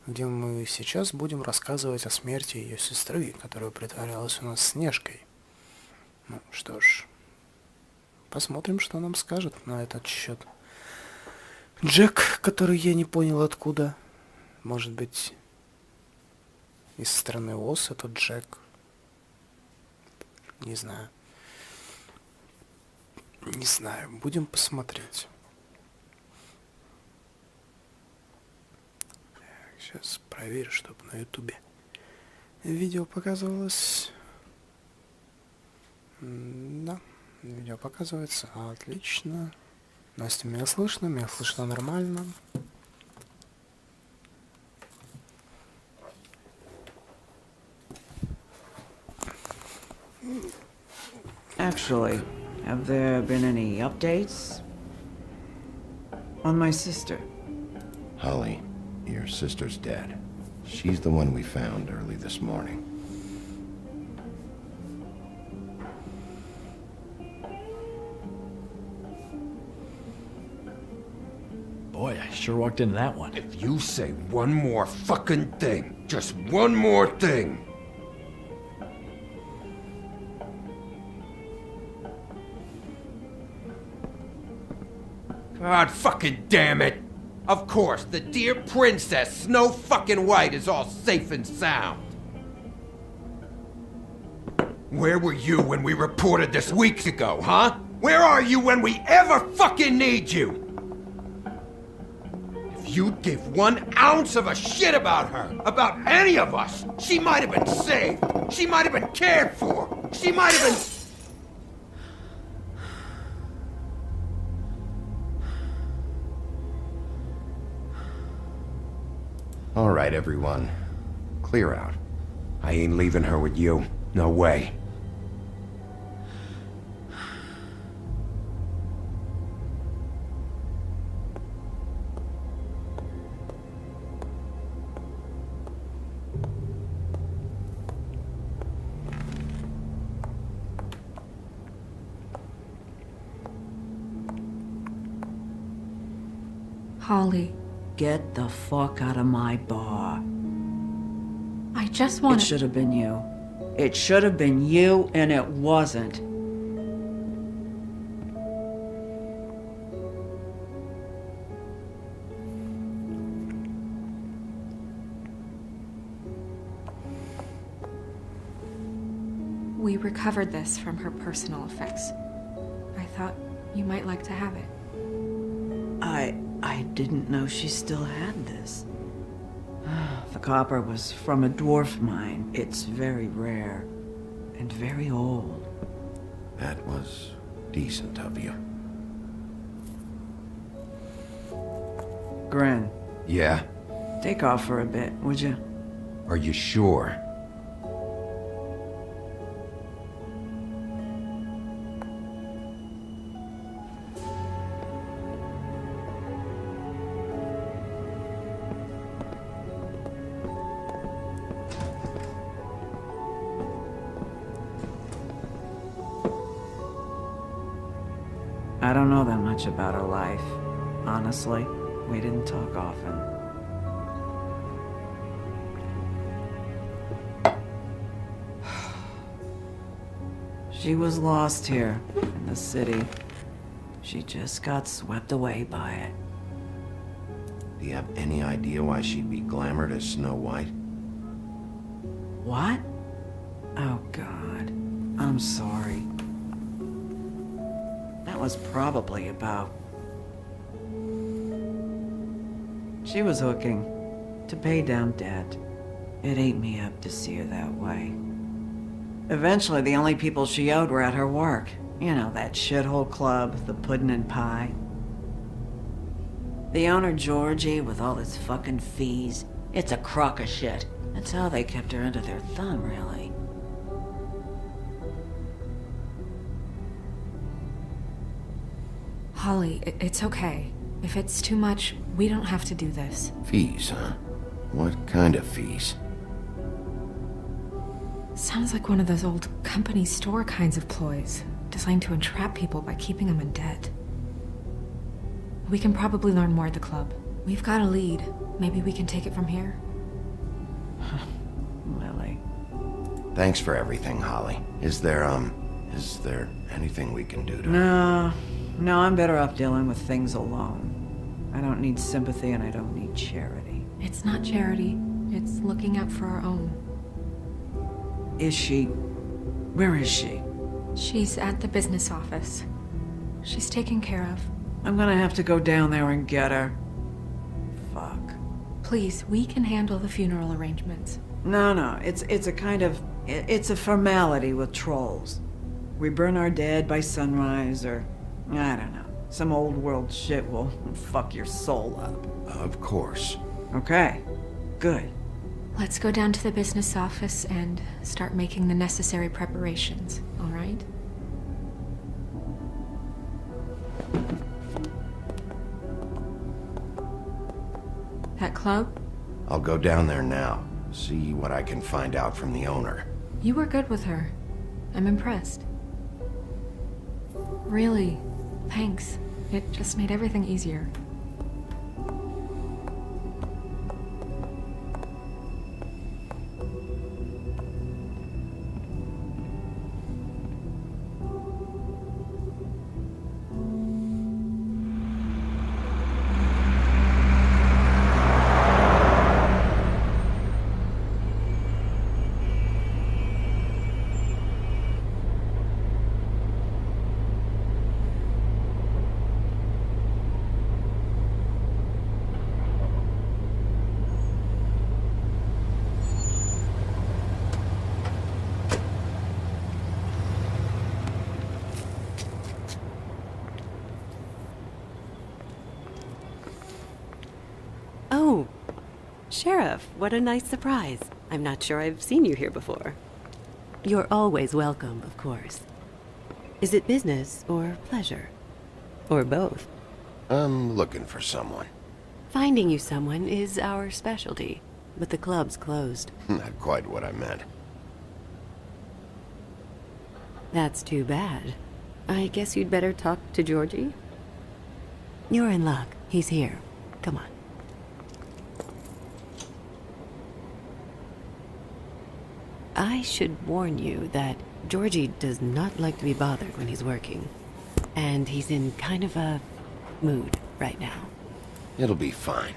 где мы сейчас будем рассказывать о смерти ее сестры, которая притворялась у нас Снежкой. Ну что ж, посмотрим, что нам скажет на этот счет Джек, который я не понял откуда. Может быть, из страны Оз этот Джек. Не знаю. Не знаю, будем посмотреть. Сейчас проверю, чтобы на ютубе видео показывалось. Да, видео показывается. Отлично. Настя, меня слышно? Меня слышно нормально. Actually, have there been any updates on my sister? Holly, your sister's dead. She's the one we found early this morning. Boy, I sure walked into that one. If you say one more fucking thing, just one more thing. God fucking damn it! Of course, the dear princess, Snow fucking White, is all safe and sound. Where were you when we reported this weeks ago, huh? Where are you when we ever fucking need you? If you'd give 1 ounce of a shit about her, about any of us, she might have been saved. She might have been cared for. She might have been... All right, everyone. Clear out. I ain't leaving her with you. No way. Holly, Get the fuck out of my bar. I just It want should have been you. It should have been you, and it wasn't. We recovered this from her personal effects. I thought you might like to have it. I didn't know she still had this. The copper was from a dwarf mine. It's very rare and very old. That was decent of you. Gren, Yeah? take off for a bit, would you? Are you sure? I don't know that much about her life. Honestly, we didn't talk often. She was lost here in the city. She just got swept away by it. Do you have any idea why she'd be glamored as Snow White? What? Oh, God. I'm sorry. That was probably about... She was hooking to pay down debt. It ate me up to see her that way. Eventually, the only people she owed were at her work. You know, that shithole club, the Puddin' and Pie. The owner, Georgie, with all his fucking fees, it's a crock of shit. That's how they kept her under their thumb, really. Holly, it's okay. If it's too much, we don't have to do this. Fees, huh? What kind of fees? Sounds like one of those old company store kinds of ploys, designed to entrap people by keeping them in debt. We can probably learn more at the club. We've got a lead. Maybe we can take it from here. Lily. Thanks for everything, Holly. Is there anything we can do to... No, I'm better off dealing with things alone. I don't need sympathy and I don't need charity. It's not charity. It's looking out for our own. Is she? Where is she? She's at the business office. She's taken care of. I'm gonna have to go down there and get her. Fuck. Please, we can handle the funeral arrangements. No, it's a kind of... It's a formality with trolls. We burn our dead by sunrise, or... I don't know. Some old world shit will fuck your soul up. Of course. Okay. Good. Let's go down to the business office and start making the necessary preparations, all right? That club? I'll go down there now. See what I can find out from the owner. You were good with her. I'm impressed. Really, thanks. It just made everything easier. Oh, Sheriff, what a nice surprise. I'm not sure I've seen you here before. You're always welcome, of course. Is it business or pleasure? Or both? I'm looking for someone. Finding you someone is our specialty, but the club's closed. Not quite what I meant. That's too bad. I guess you'd better talk to Georgie? You're in luck. He's here. Come on. I should warn you that Georgie does not like to be bothered when he's working. And he's in kind of a mood right now. It'll be fine.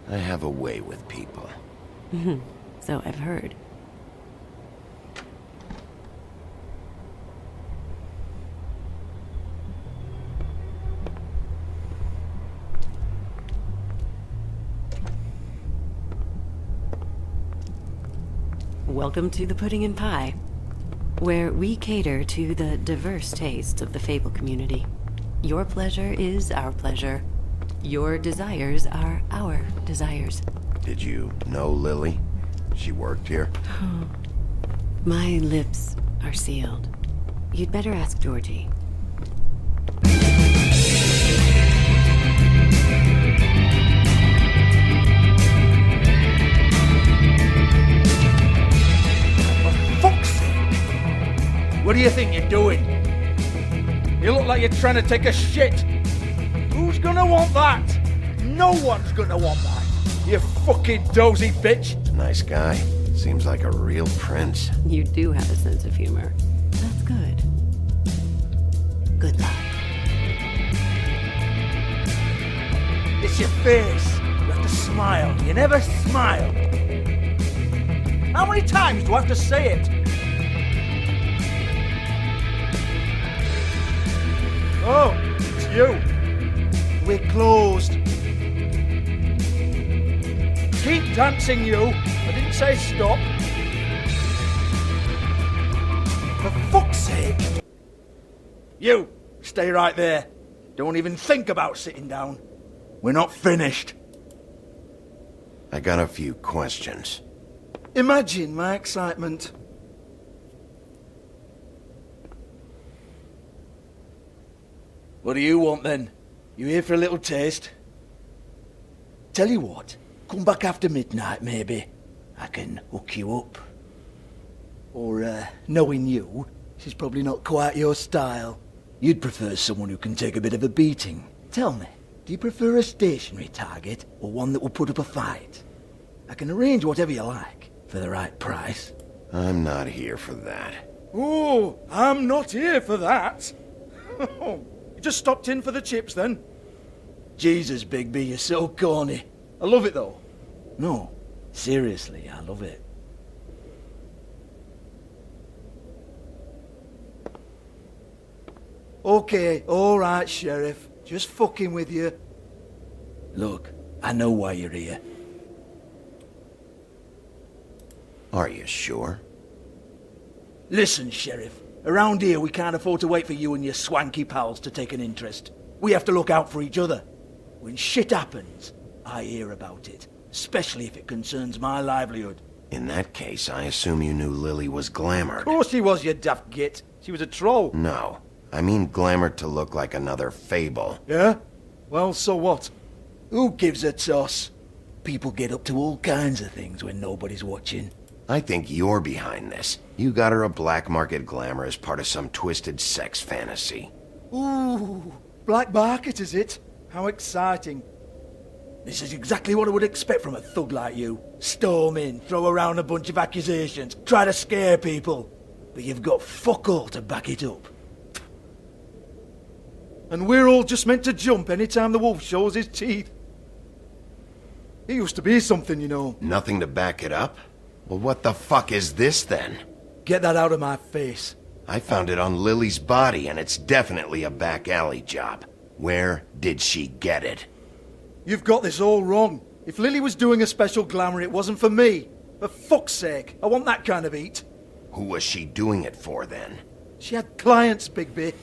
I have a way with people. So I've heard. Welcome to the Pudding and Pie, where we cater to the diverse tastes of the Fable community. Your pleasure is our pleasure. Your desires are our desires. Did you know Lily? She worked here? My lips are sealed. You'd better ask Georgie. What do you think you're doing? You look like you're trying to take a shit. Who's gonna want that? No one's gonna want that. You fucking dozy bitch. Nice guy. Seems like a real prince. You do have a sense of humor. That's good. Good luck. It's your face. You have to smile. You never smile. How many times do I have to say it? Oh, it's you. We're closed. Keep dancing, you. I didn't say stop. For fuck's sake. You, stay right there. Don't even think about sitting down. We're not finished. I got a few questions. Imagine my excitement. What do you want then? You here for a little taste? Tell you what, come back after midnight maybe. I can hook you up. Or, knowing you, this is probably not quite your style. You'd prefer someone who can take a bit of a beating. Tell me, do you prefer a stationary target or one that will put up a fight? I can arrange whatever you like. for the right price. I'm not here for that. Oh, I'm not here for that. You just stopped in for the chips then? Jesus, Bigby, you're so corny. I love it though. No, seriously, I love it. Okay, alright, Sheriff. Just fucking with you. Look, I know why you're here. Are you sure? Listen, Sheriff. Around here, we can't afford to wait for you and your swanky pals to take an interest. We have to look out for each other. When shit happens, I hear about it. Especially if it concerns my livelihood. In that case, I assume you knew Lily was glamored. Of course she was, you daft git. She was a troll. No, I mean glamored to look like another fable. Yeah? Well, so what? Who gives a toss? People get up to all kinds of things when nobody's watching. I think you're behind this. You got her a black market glamour as part of some twisted sex fantasy. Ooh, black market is it? How exciting. This is exactly what I would expect from a thug like you. Storm in, throw around a bunch of accusations, try to scare people. But you've got fuck all to back it up. And we're all just meant to jump any time the wolf shows his teeth. He used to be something, you know. Nothing to back it up? Well, what the fuck is this then? Get that out of my face. I found it on Lily's body, and it's definitely a back alley job. Where did she get it? You've got this all wrong. If Lily was doing a special glamour, it wasn't for me. For fuck's sake, I want that kind of eat. Who was she doing it for, then? She had clients, Bigby.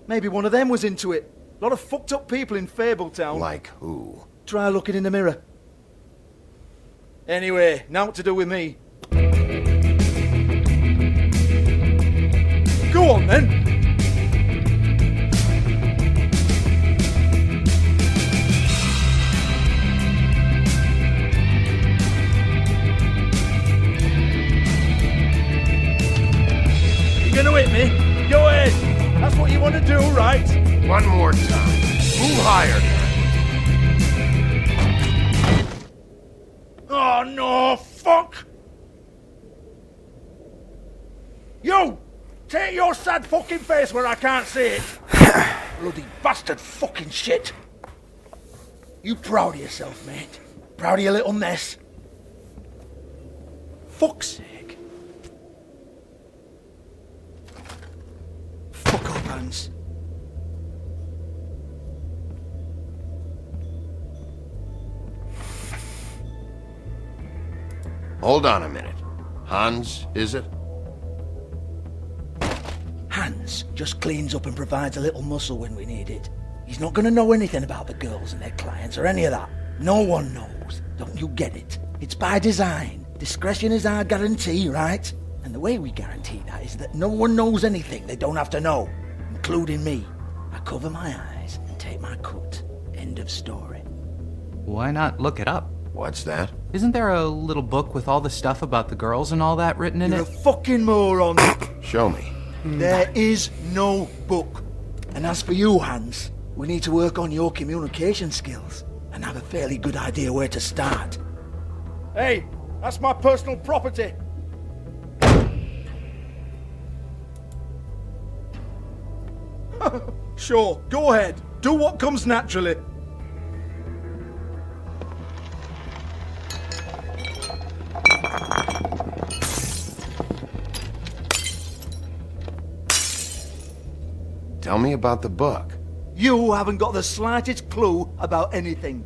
Maybe one of them was into it. A lot of fucked up people in Fabletown. Like who? Try looking in the mirror. Anyway, now what to do with me. Go on, then. You gonna hit me? Go ahead. That's what you want to do, right? One more time. Who hired her? Oh, no, fuck! You! Take your sad fucking face where I can't see it! Bloody bastard fucking shit! You proud of yourself, mate? Proud of your little mess? Fuck's sake. Fuck off, Hans. Hold on a minute. Hans, is it? Hans just cleans up and provides a little muscle when we need it. He's not gonna know anything about the girls and their clients or any of that. No one knows. Don't you get it? It's by design. Discretion is our guarantee, right? And the way we guarantee that is that no one knows anything they don't have to know, including me. I cover my eyes and take my cut. End of story. Why not look it up? What's that? Isn't there a little book with all the stuff about the girls and all that written in You're a it? fucking moron. Show me. There is no book. And as for you, Hans, we need to work on your communication skills and have a fairly good idea where to start. Hey, that's my personal property. Sure, go ahead. Do what comes naturally. Tell me about the book. You haven't got the slightest clue about anything.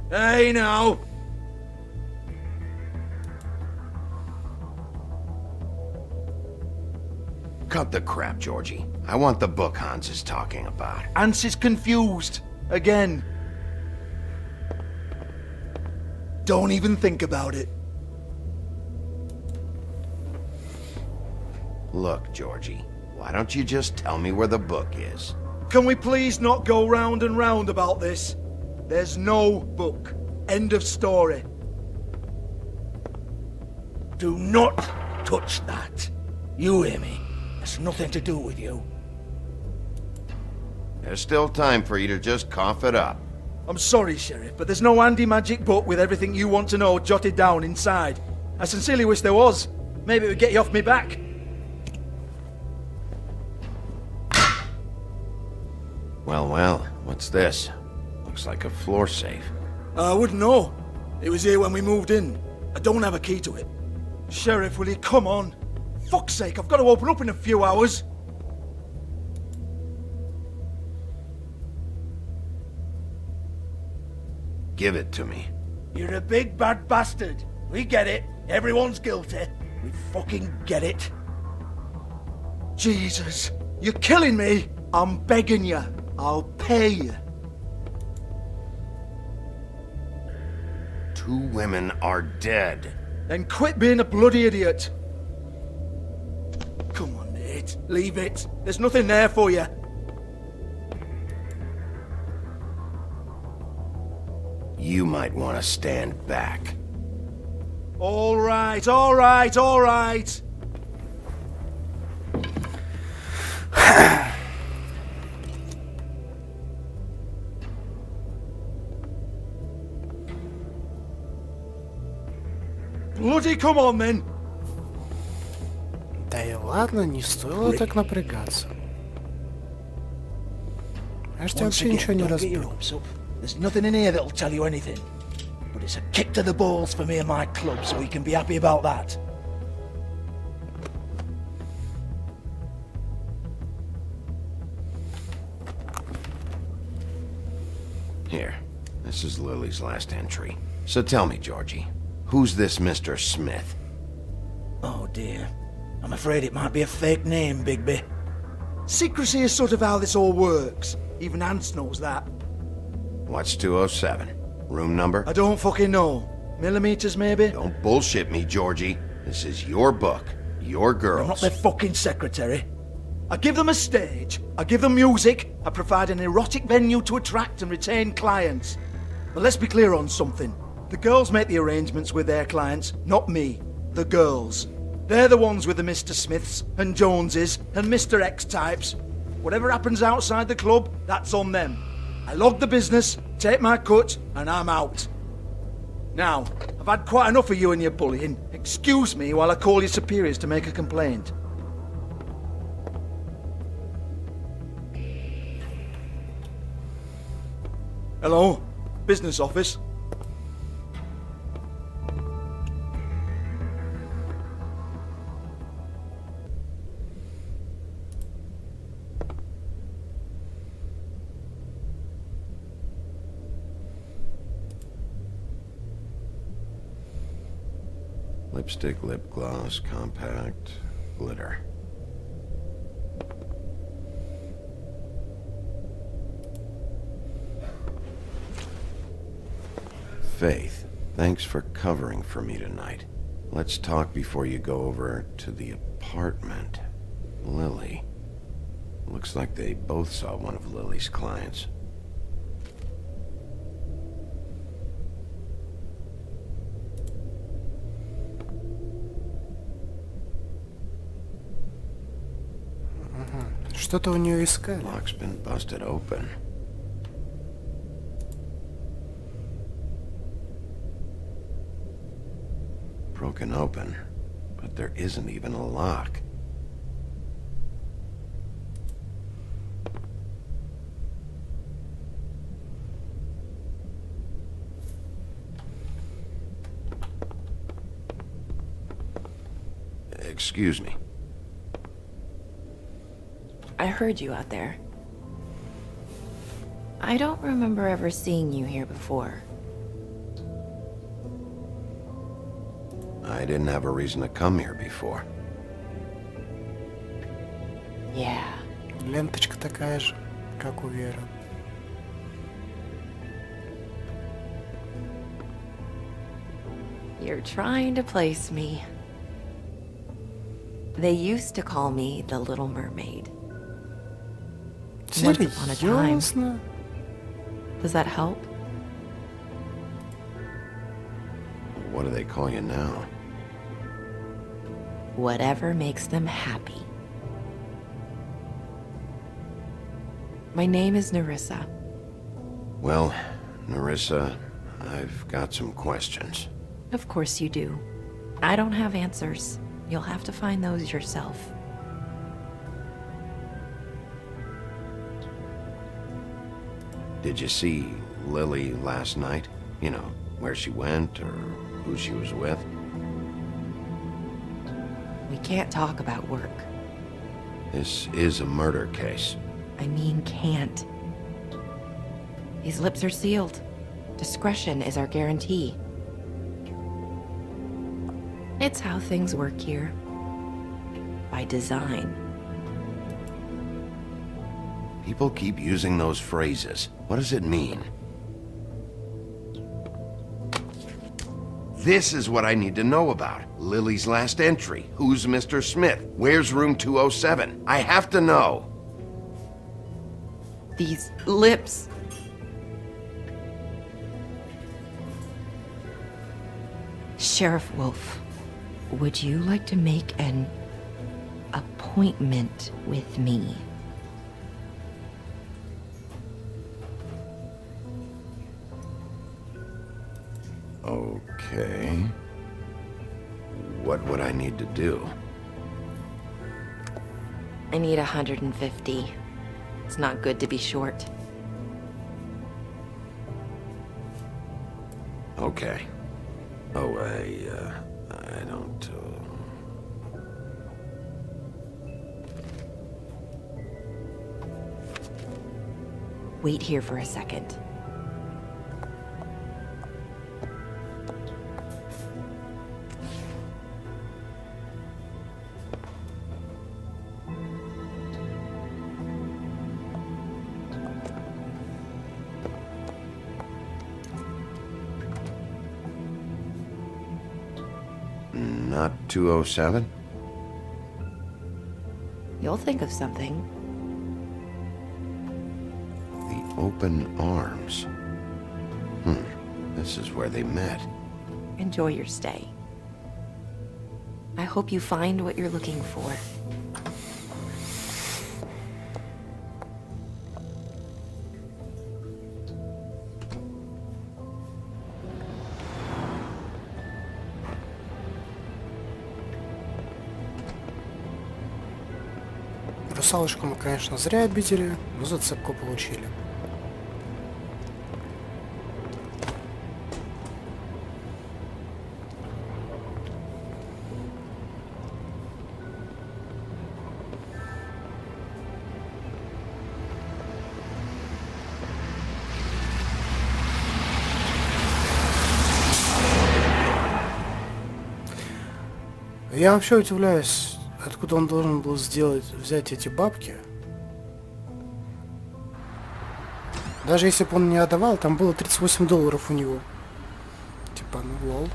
Hey, now. Cut the crap, Georgie. I want the book Hans is talking about. Hans is confused. Again. Don't even think about it. Look, Georgie, why don't you just tell me where the book is? Can we please not go round and round about this? There's no book. End of story. Do not touch that. You hear me? It's nothing to do with you. There's still time for you to just cough it up. I'm sorry, Sheriff, but there's no handy magic book with everything you want to know jotted down inside. I sincerely wish there was. Maybe it would get you off me back. Well, well, what's this? Looks like a floor safe. I wouldn't know. It was here when we moved in. I don't have a key to it. Sheriff, will you come on? Fuck's sake, I've got to open up in a few hours. Give it to me. You're a big bad bastard. We get it. Everyone's guilty. We fucking get it. Jesus, you're killing me. I'm begging you. I'll pay you. 2 women are dead. Then quit being a bloody idiot. Come on, Nate. Leave it. There's nothing there for you. You might want to stand back. All right, all right, all right. Bloody come on, then. Да и ладно, не стоило так напрягаться. Я ж тебя Once вообще again, ничего не don't get your разбил. hopes up. There's nothing in here that'll tell you anything. But it's a kick to the balls for me and my club, so we can be happy about that. Here, this is Lily's last entry. So tell me, Georgie, who's this Mr. Smith? Oh dear. I'm afraid it might be a fake name, Bigby. Secrecy is sort of how this all works. Even Ants knows that. What's 207? Room number? I don't fucking know. Millimeters, maybe? Don't bullshit me, Georgie. This is your book. Your I'm not girls. their fucking secretary. I give them a stage, I give them music, I provide an erotic venue to attract and retain clients. But let's be clear on something. The girls make the arrangements with their clients, not me. The girls. They're the ones with the Mr. Smiths and Joneses and Mr. X types. Whatever happens outside the club, that's on them. I log the business, take my cut, and I'm out. Now, I've had quite enough of you and your bullying. Excuse me while I call your superiors to make a complaint. Hello? Business office? Lipstick, lip gloss, compact, glitter. Faith, thanks for covering for me tonight. Let's talk before you go over to the apartment. Lily. Looks like they both saw one of Lily's clients. Что-то у нее искали. Lock's been busted open. Broken open, but there isn't even a lock. Excuse me. I heard you out there. I don't remember ever seeing you here before. I didn't have a reason to come here before. Yeah. Ленточка такая же, как у Веры. You're trying to place me. They used to call me the Little Mermaid. Once upon a time. Серьезно? Does that help? What do they call you now? Whatever makes them happy. My name is Nerissa. Well, Narissa, I've got some questions. Of course you do. I don't have answers. You'll have to find those yourself. Did you see Lily last night? You know, where she went or who she was with? We can't talk about work. This is a murder case. I mean, can't. These lips are sealed. Discretion is our guarantee. It's how things work here. By design. People keep using those phrases. What does it mean? This is what I need to know about. Lily's last entry. Who's Mr. Smith? Where's room 207? I have to know. These lips. Sheriff Wolf, would you like to make an appointment with me? Okay. What would I need to do? I need 150. It's not good to be short. Okay. Oh, I don't, Wait here for a second. Not 207? You'll think of something. The open arms. This is where they met. Enjoy your stay. I hope you find what you're looking for. Русалочку мы, конечно, зря обидели, но зацепку получили. Я вообще удивляюсь, откуда он должен был взять эти бабки. Даже если бы он не отдавал, там было $38 у него. Типа, ну лол.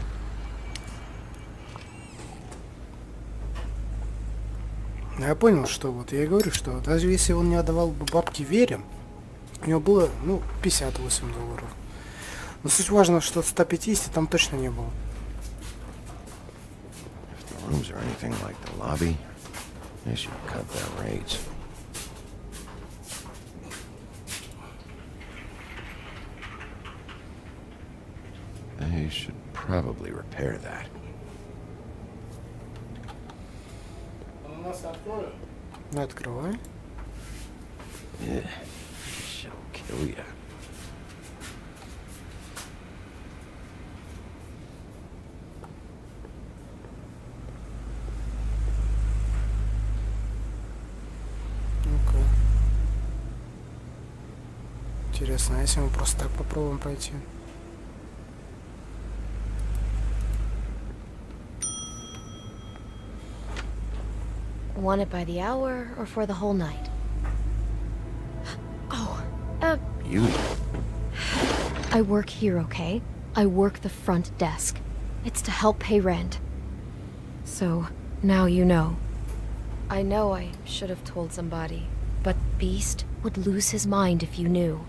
Я понял, что вот я и говорю, что даже если он не отдавал бы бабки Вере, у него было, ну, $58. Но суть важно, что 150 там точно не было. Rooms are anything like the lobby, they should cut their rates. They should probably repair that. Ну, открывай. Yeah, she'll kill ya. Ну-ка. Интересно, а если мы просто так попробуем пройти? Want it by the hour or for the whole night? Oh, You? I work here, okay? I work the front desk. It's to help pay rent. So, now you know. I know I should have told somebody, but Beast would lose his mind if you knew.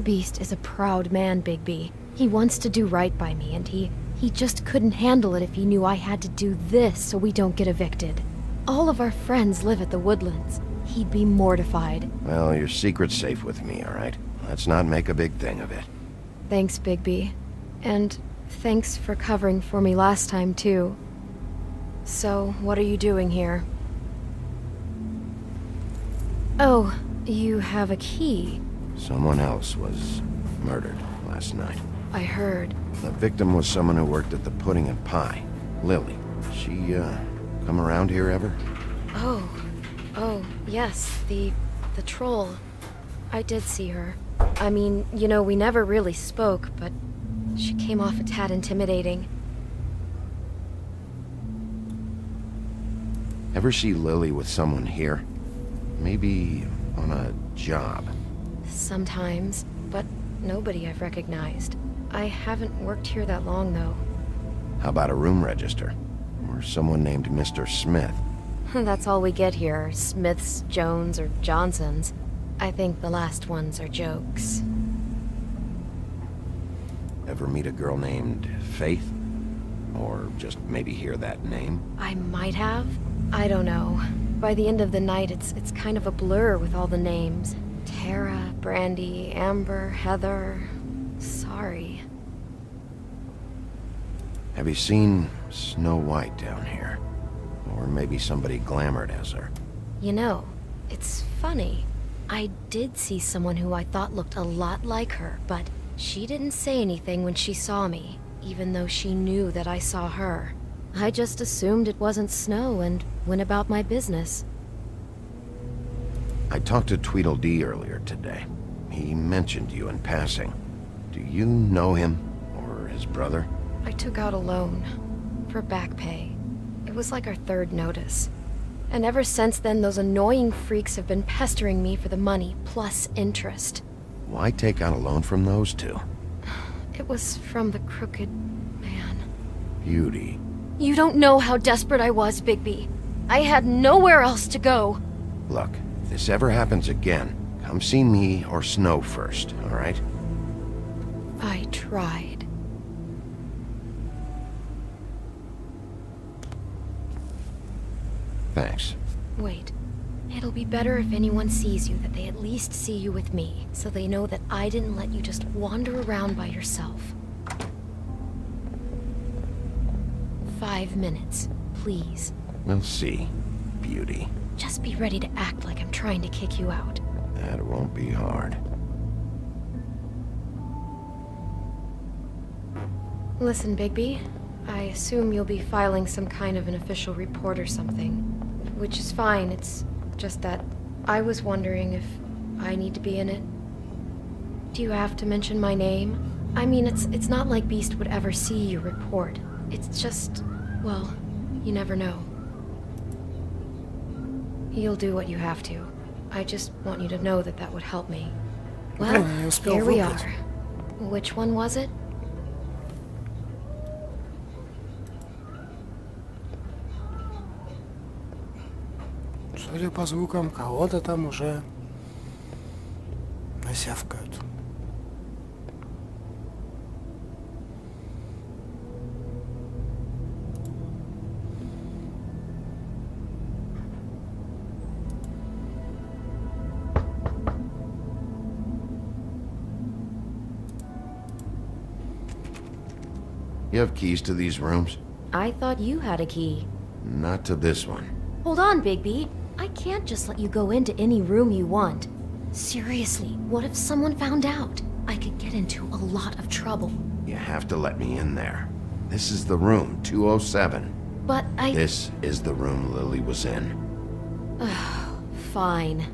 Beast is a proud man, Bigby. He wants to do right by me, and he just couldn't handle it if he knew I had to do this so we don't get evicted. All of our friends live at the Woodlands. He'd be mortified. Well, your secret's safe with me, all right? Let's not make a big thing of it. Thanks, Bigby. And thanks for covering for me last time, too. So, what are you doing here? Oh, you have a key. Someone else was murdered last night. I heard. The victim was someone who worked at the Pudding and Pie. Lily. She, come around here ever? Oh, yes, the troll. I did see her. I mean, you know, we never really spoke, but she came off a tad intimidating. Ever see Lily with someone here? Maybe on a job. Sometimes, but nobody I've recognized. I haven't worked here that long, though. How about a room register? Or someone named Mr. Smith? That's all we get here, Smiths, Jones, or Johnsons. I think the last ones are jokes. Ever meet a girl named Faith? Or just maybe hear that name? I might have. I don't know. By the end of the night, it's kind of a blur with all the names. Tara, Brandy, Amber, Heather... Sorry. Have you seen Snow White down here? Or maybe somebody glamored as her? You know, it's funny. I did see someone who I thought looked a lot like her, but she didn't say anything when she saw me, even though she knew that I saw her. I just assumed it wasn't Snow and went about my business. I talked to Tweedledee earlier today. He mentioned you in passing. Do you know him? Or his brother? I took out a loan. For back pay. It was like our third notice. And ever since then, those annoying freaks have been pestering me for the money, plus interest. Why take out a loan from those two? It was from the crooked man. Beauty. You don't know how desperate I was, Bigby. I had nowhere else to go. Look, if this ever happens again, come see me or Snow first, all right? I tried. Thanks. Wait. It'll be better if anyone sees you that they at least see you with me, so they know that I didn't let you just wander around by yourself. 5 minutes, please. We'll see, Beauty. Just be ready to act like I'm trying to kick you out. That won't be hard. Listen, Bigby. I assume you'll be filing some kind of an official report or something. Which is fine, it's just that I was wondering if I need to be in it. Do you have to mention my name? I mean, it's not like Beast would ever see your report. It's just, well, you never know. You'll do what you have to. I just want you to know that that would help me. Well, here we are. Which one was it? Судя по звукам, кого-то там уже насявкают. You have keys to these rooms? I thought you had a key. Not to this one. Hold on, Bigby. I can't just let you go into any room you want. Seriously, what if someone found out? I could get into a lot of trouble. You have to let me in there. This is the room, 207. But This is the room Lily was in. Fine.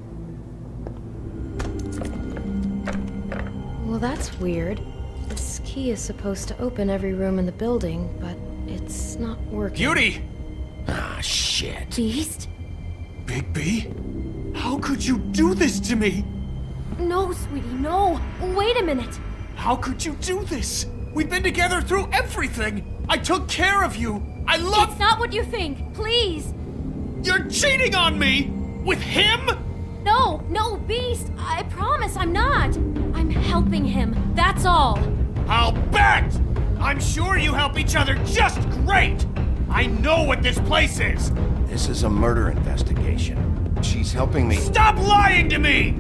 Well, that's weird. This key is supposed to open every room in the building, but it's not working. Beauty! Ah, shit. Beast? Bigby? How could you do this to me? No, sweetie, no! Wait a minute! How could you do this? We've been together through everything! I took care of you! I love— It's not what you think! Please! You're cheating on me! With him? No, Beast! I promise I'm not! I'm helping him, that's all! I'll bet! I'm sure you help each other just great! I know what this place is! This is a murder investigation. She's helping me— Stop lying to me!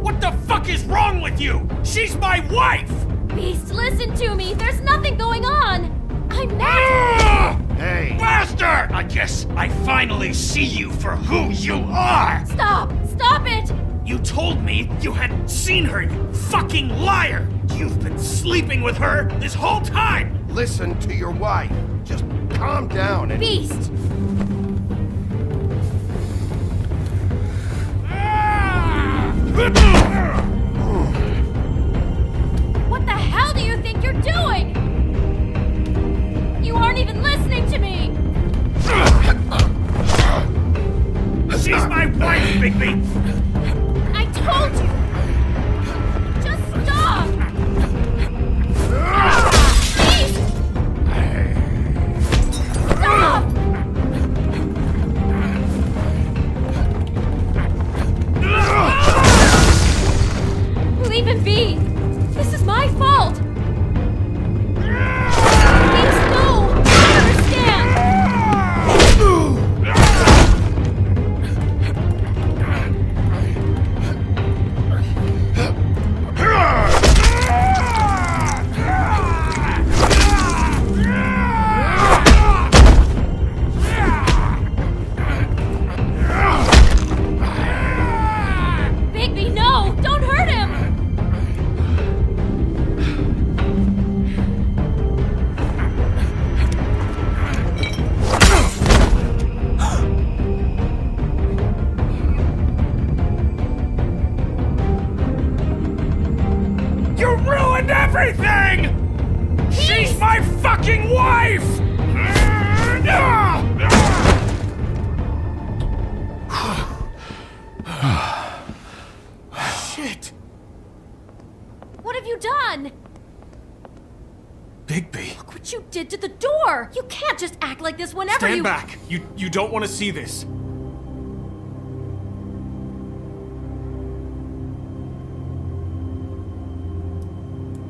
What the fuck is wrong with you? She's my wife! Beast, listen to me! There's nothing going on! I'm not... Hey! Bastard! I guess I finally see you for who you are! Stop! Stop it! You told me you had seen her, you fucking liar! You've been sleeping with her this whole time! Listen to your wife. Just calm down and... Beast! What the hell do you think you're doing? You aren't even listening to me! She's my wife, Bigby! I told you! Just stop! Beast! Stop! Leave him be! This is my fault! Beast, no! I understand! Bigby, no! Don't hurt him! You ruined everything! She's my fucking wife! Shit! What have you done? Bigby, Look what you did to the door! You can't just act like this whenever stand you- back. You don't want to see this.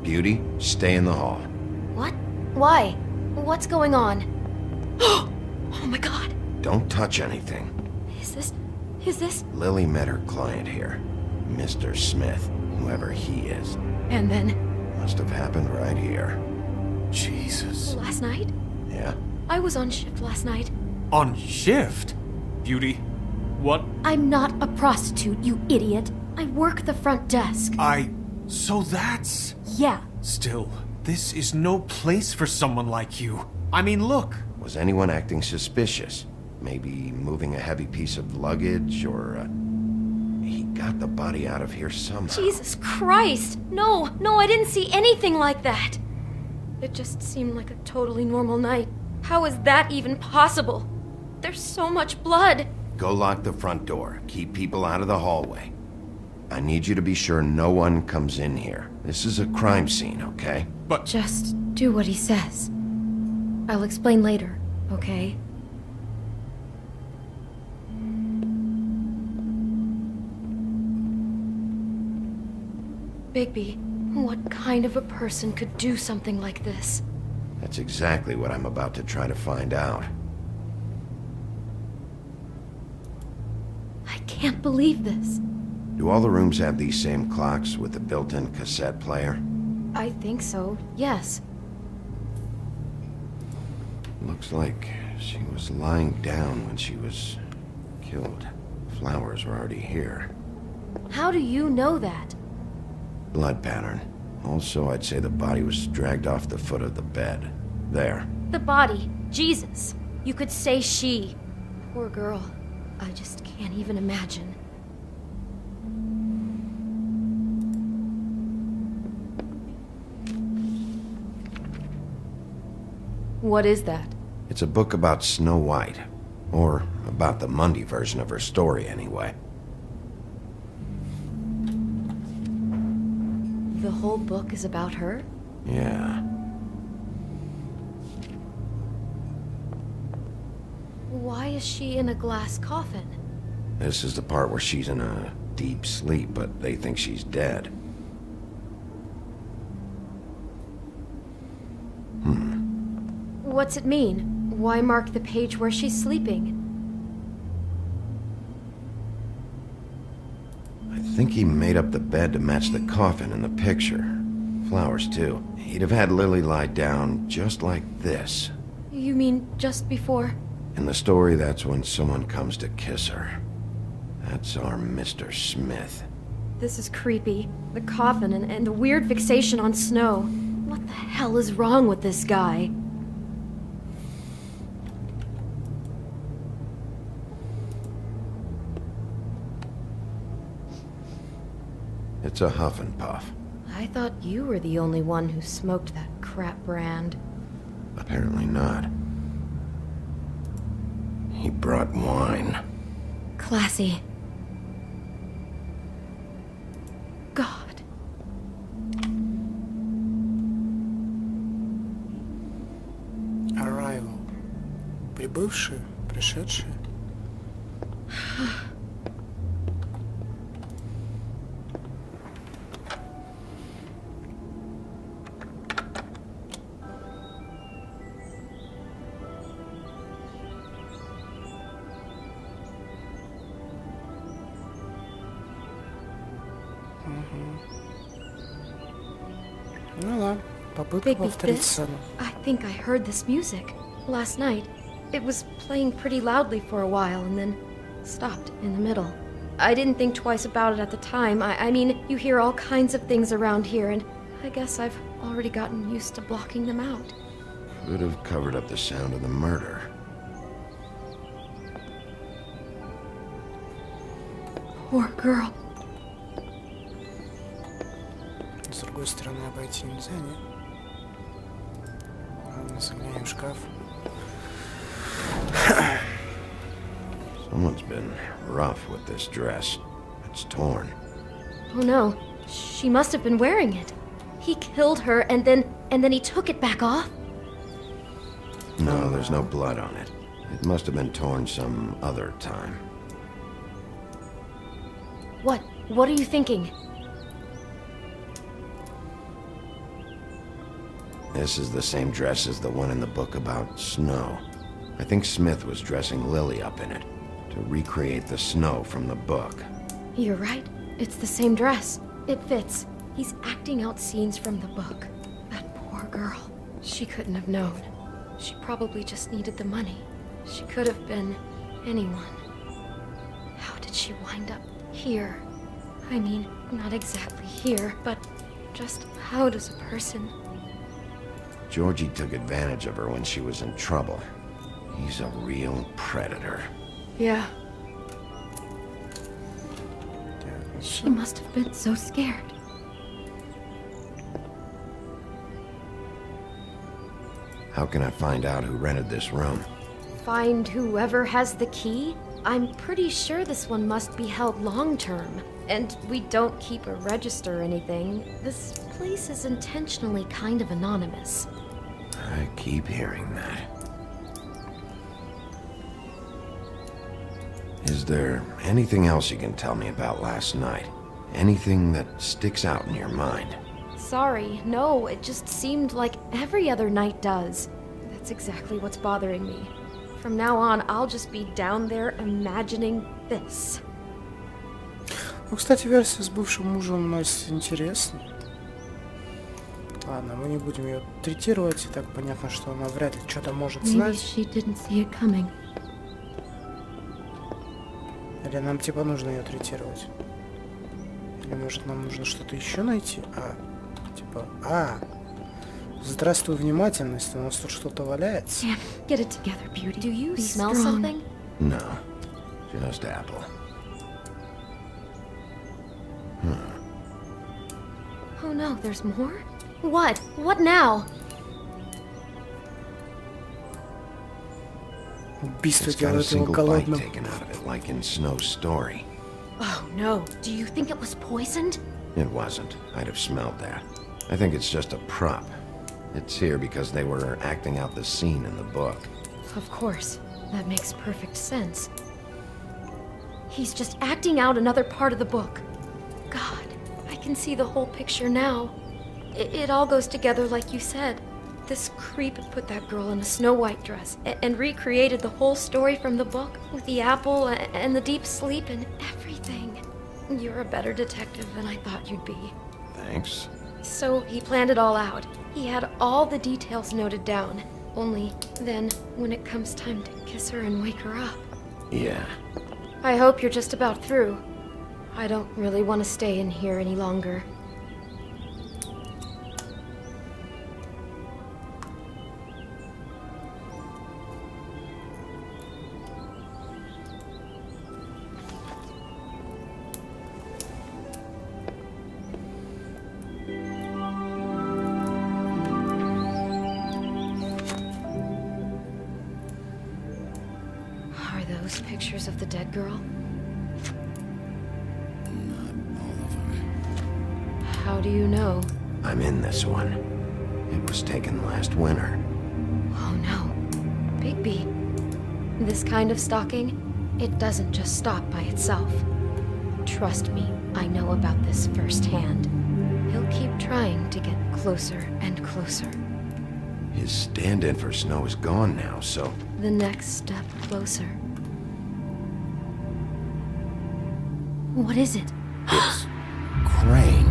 Beauty, stay in the hall. What? Why? What's going on? Oh my god! Don't touch anything. Is this... Lily met her client here, Mr. Smith, whoever he is. And then, Must have happened right here. Jesus. last night? Yeah? I was on shift last night. On shift? Beauty, what? I'm not a prostitute, you idiot. I work the front desk. So that's... Yeah. Still, this is no place for someone like you. I mean, look. Was anyone acting suspicious? Maybe moving a heavy piece of luggage, or, he got the body out of here somehow. Jesus Christ! No, I didn't see anything like that. It just seemed like a totally normal night. How is that even possible? There's so much blood. Go lock the front door. Keep people out of the hallway. I need you to be sure no one comes in here. This is a crime scene, okay? Just do what he says. I'll explain later, okay? Bigby, what kind of a person could do something like this? That's exactly what I'm about to try to find out. I can't believe this. Do all the rooms have these same clocks with the built-in cassette player? I think so, yes. Looks like she was lying down when she was killed. Flowers were already here. How do you know that? Blood pattern. Also, I'd say the body was dragged off the foot of the bed. There. The body. Jesus. You could say she. Poor girl. I just can't even imagine. What is that? It's a book about Snow White. Or about the Mundy version of her story, anyway. The whole book is about her? Yeah. Why is she in a glass coffin? This is the part where she's in a deep sleep, but they think she's dead. What's it mean? Why mark the page where she's sleeping? I think he made up the bed to match the coffin in the picture. Flowers, too. He'd have had Lily lie down just like this. You mean just before? In the story, that's when someone comes to kiss her. That's our Mr. Smith. This is creepy. The coffin and the weird fixation on snow. What the hell is wrong with this guy? It's a huff and puff. I thought you were the only one who smoked that crap brand. Apparently not. He brought wine. Classy. God. Arrival. Прибывшие, пришедшие. Ну да, попытка Bigby, повторить this? сцену. I think I heard this music last night. It was playing pretty loudly for a while and then stopped in the middle. I didn't think twice about it at the time. I mean, you hear all kinds of things around here, and I guess I've already gotten used to blocking them out. Could have covered up the sound of the murder. Poor girl. С другой стороны, обойти нельзя, нет? Ладно, заглянем в шкаф. Someone's been rough with this dress. It's torn. Oh no, she must have been wearing it. He killed her and then he took it back off? No, there's no blood on it. It must have been torn some other time. What are you thinking? This is the same dress as the one in the book about snow. I think Smith was dressing Lily up in it to recreate the snow from the book. You're right. It's the same dress. It fits. He's acting out scenes from the book. That poor girl. She couldn't have known. She probably just needed the money. She could have been anyone. How did she wind up here? I mean, not exactly here, but just how does a person... Georgie took advantage of her when she was in trouble. He's a real predator. Yeah. She must have been so scared. How can I find out who rented this room? Find whoever has the key? I'm pretty sure this one must be held long-term. And we don't keep a register or anything. This place is intentionally kind of anonymous. I keep hearing that. Is there anything else you can tell me about last night? Anything that sticks out in your mind? Sorry, no, it just seemed like every other night does. That's exactly what's bothering me. From now on, I'll just be down there imagining this. Ну, кстати, версия с бывшим мужем у нас интересна. Ладно, мы не будем ее третировать, и так понятно, что она вряд ли что-то может Maybe знать. she didn't see it coming. Или нам типа нужно ее третировать? Или может нам нужно что-то еще найти? Здравствуй, внимательность, у нас тут что-то валяется. Damn, get it together, Beauty. Do you Be smell strong. something? No, just apple. Oh no, there's more? What? What now? Убийство It's got a делает его single bite голодным. taken out of it, like in Snow's story. Oh no, do you think it was poisoned? It wasn't. I'd have smelled that. I think it's just a prop. It's here because they were acting out the scene in the book. Of course, that makes perfect sense. He's just acting out another part of the book. God, I can see the whole picture now. It all goes together like you said. This creep put that girl in a Snow White dress and recreated the whole story from the book with the apple and the deep sleep and everything. You're a better detective than I thought you'd be. Thanks. So he planned it all out. He had all the details noted down. Only then, when it comes time to kiss her and wake her up. Yeah. I hope you're just about through. I don't really want to stay in here any longer. Are those pictures of the dead girl? How do you know? I'm in this one. It was taken last winter. Oh no. Bigby. This kind of stalking, it doesn't just stop by itself. Trust me, I know about this firsthand. He'll keep trying to get closer and closer. His stand-in for Snow is gone now, so... The next step closer. What is it? It's... Crane.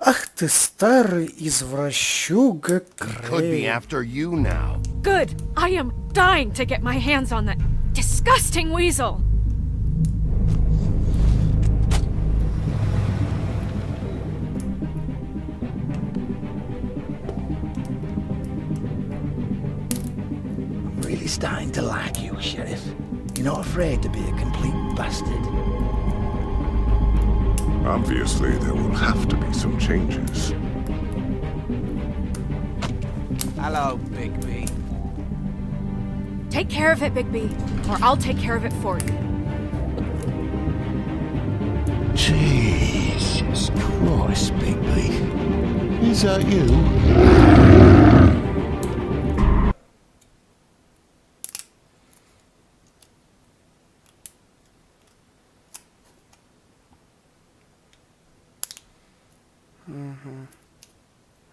Ах ты старый извращуга Could be Крейн. after you now. Good. I am dying to get my hands on that disgusting weasel. I'm really starting to like you, Sheriff. You're not afraid to be a complete bastard. Obviously, there will have to be some changes. Hello, Bigby. Take care of it, Bigby, or I'll take care of it for you. Jesus Christ, Bigby. Is that you?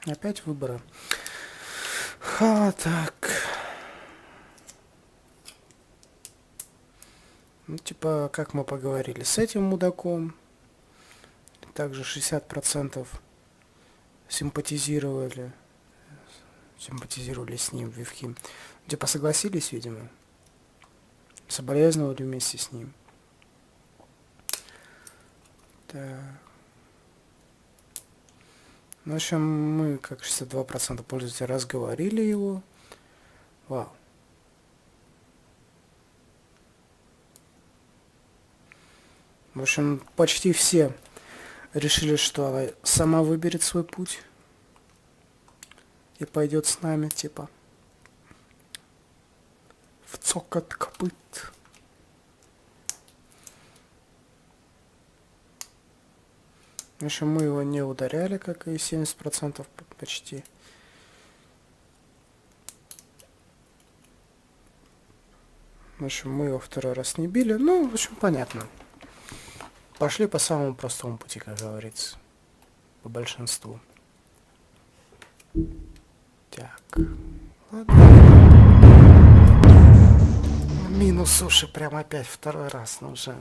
Опять выборы. Ха, так. Ну, типа, как мы поговорили с этим мудаком. Также 60% симпатизировали с ним, Вивки. Типа, согласились, видимо. Соболезновали вместе с ним. Так. Ну, в общем, мы, как 62% пользователей, разговорили его. Вау. В общем, почти все решили, что она сама выберет свой путь. И пойдет с нами, типа, в цокот копыт. В общем, мы его не ударяли, как и 70% почти. В общем, мы его второй раз не били. Ну, в общем, понятно. Пошли по самому простому пути, как говорится. По большинству. Так. Ладно. Минус суши прям опять второй раз. Ну уже.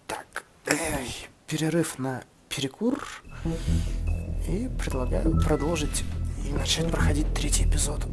Так. Перерыв на перекур. И предлагаю продолжить и начать проходить третий эпизод.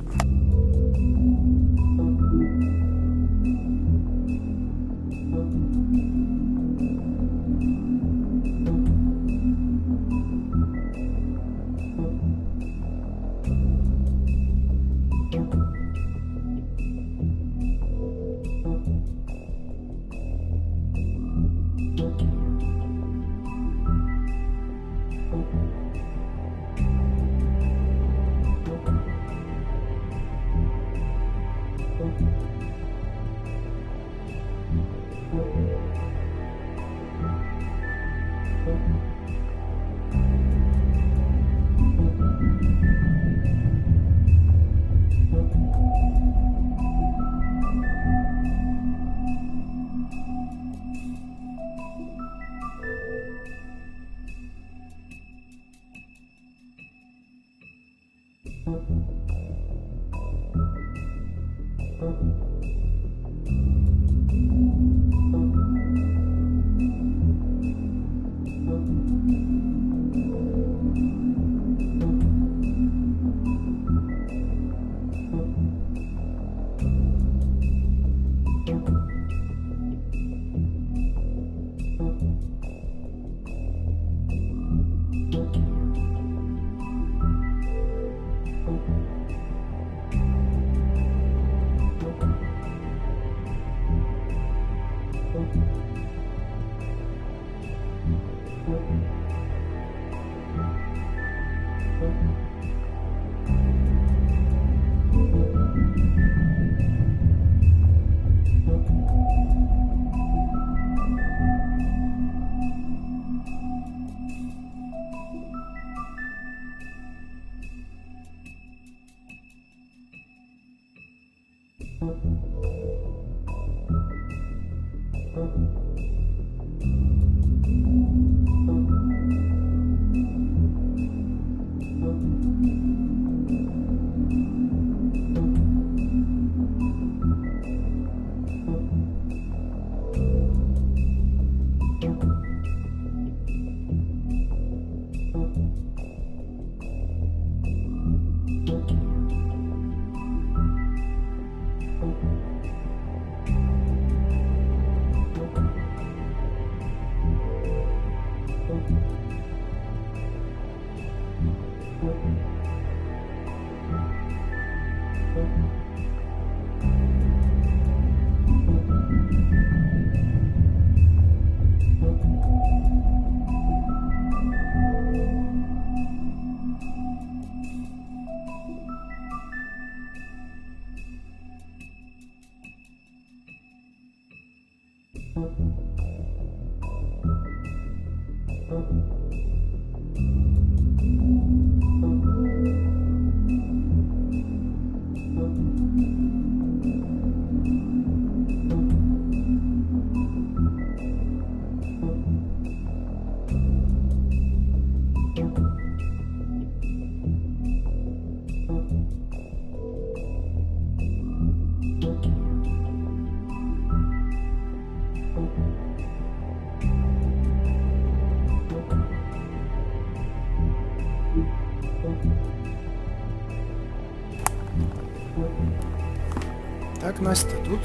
Так, Настя тут.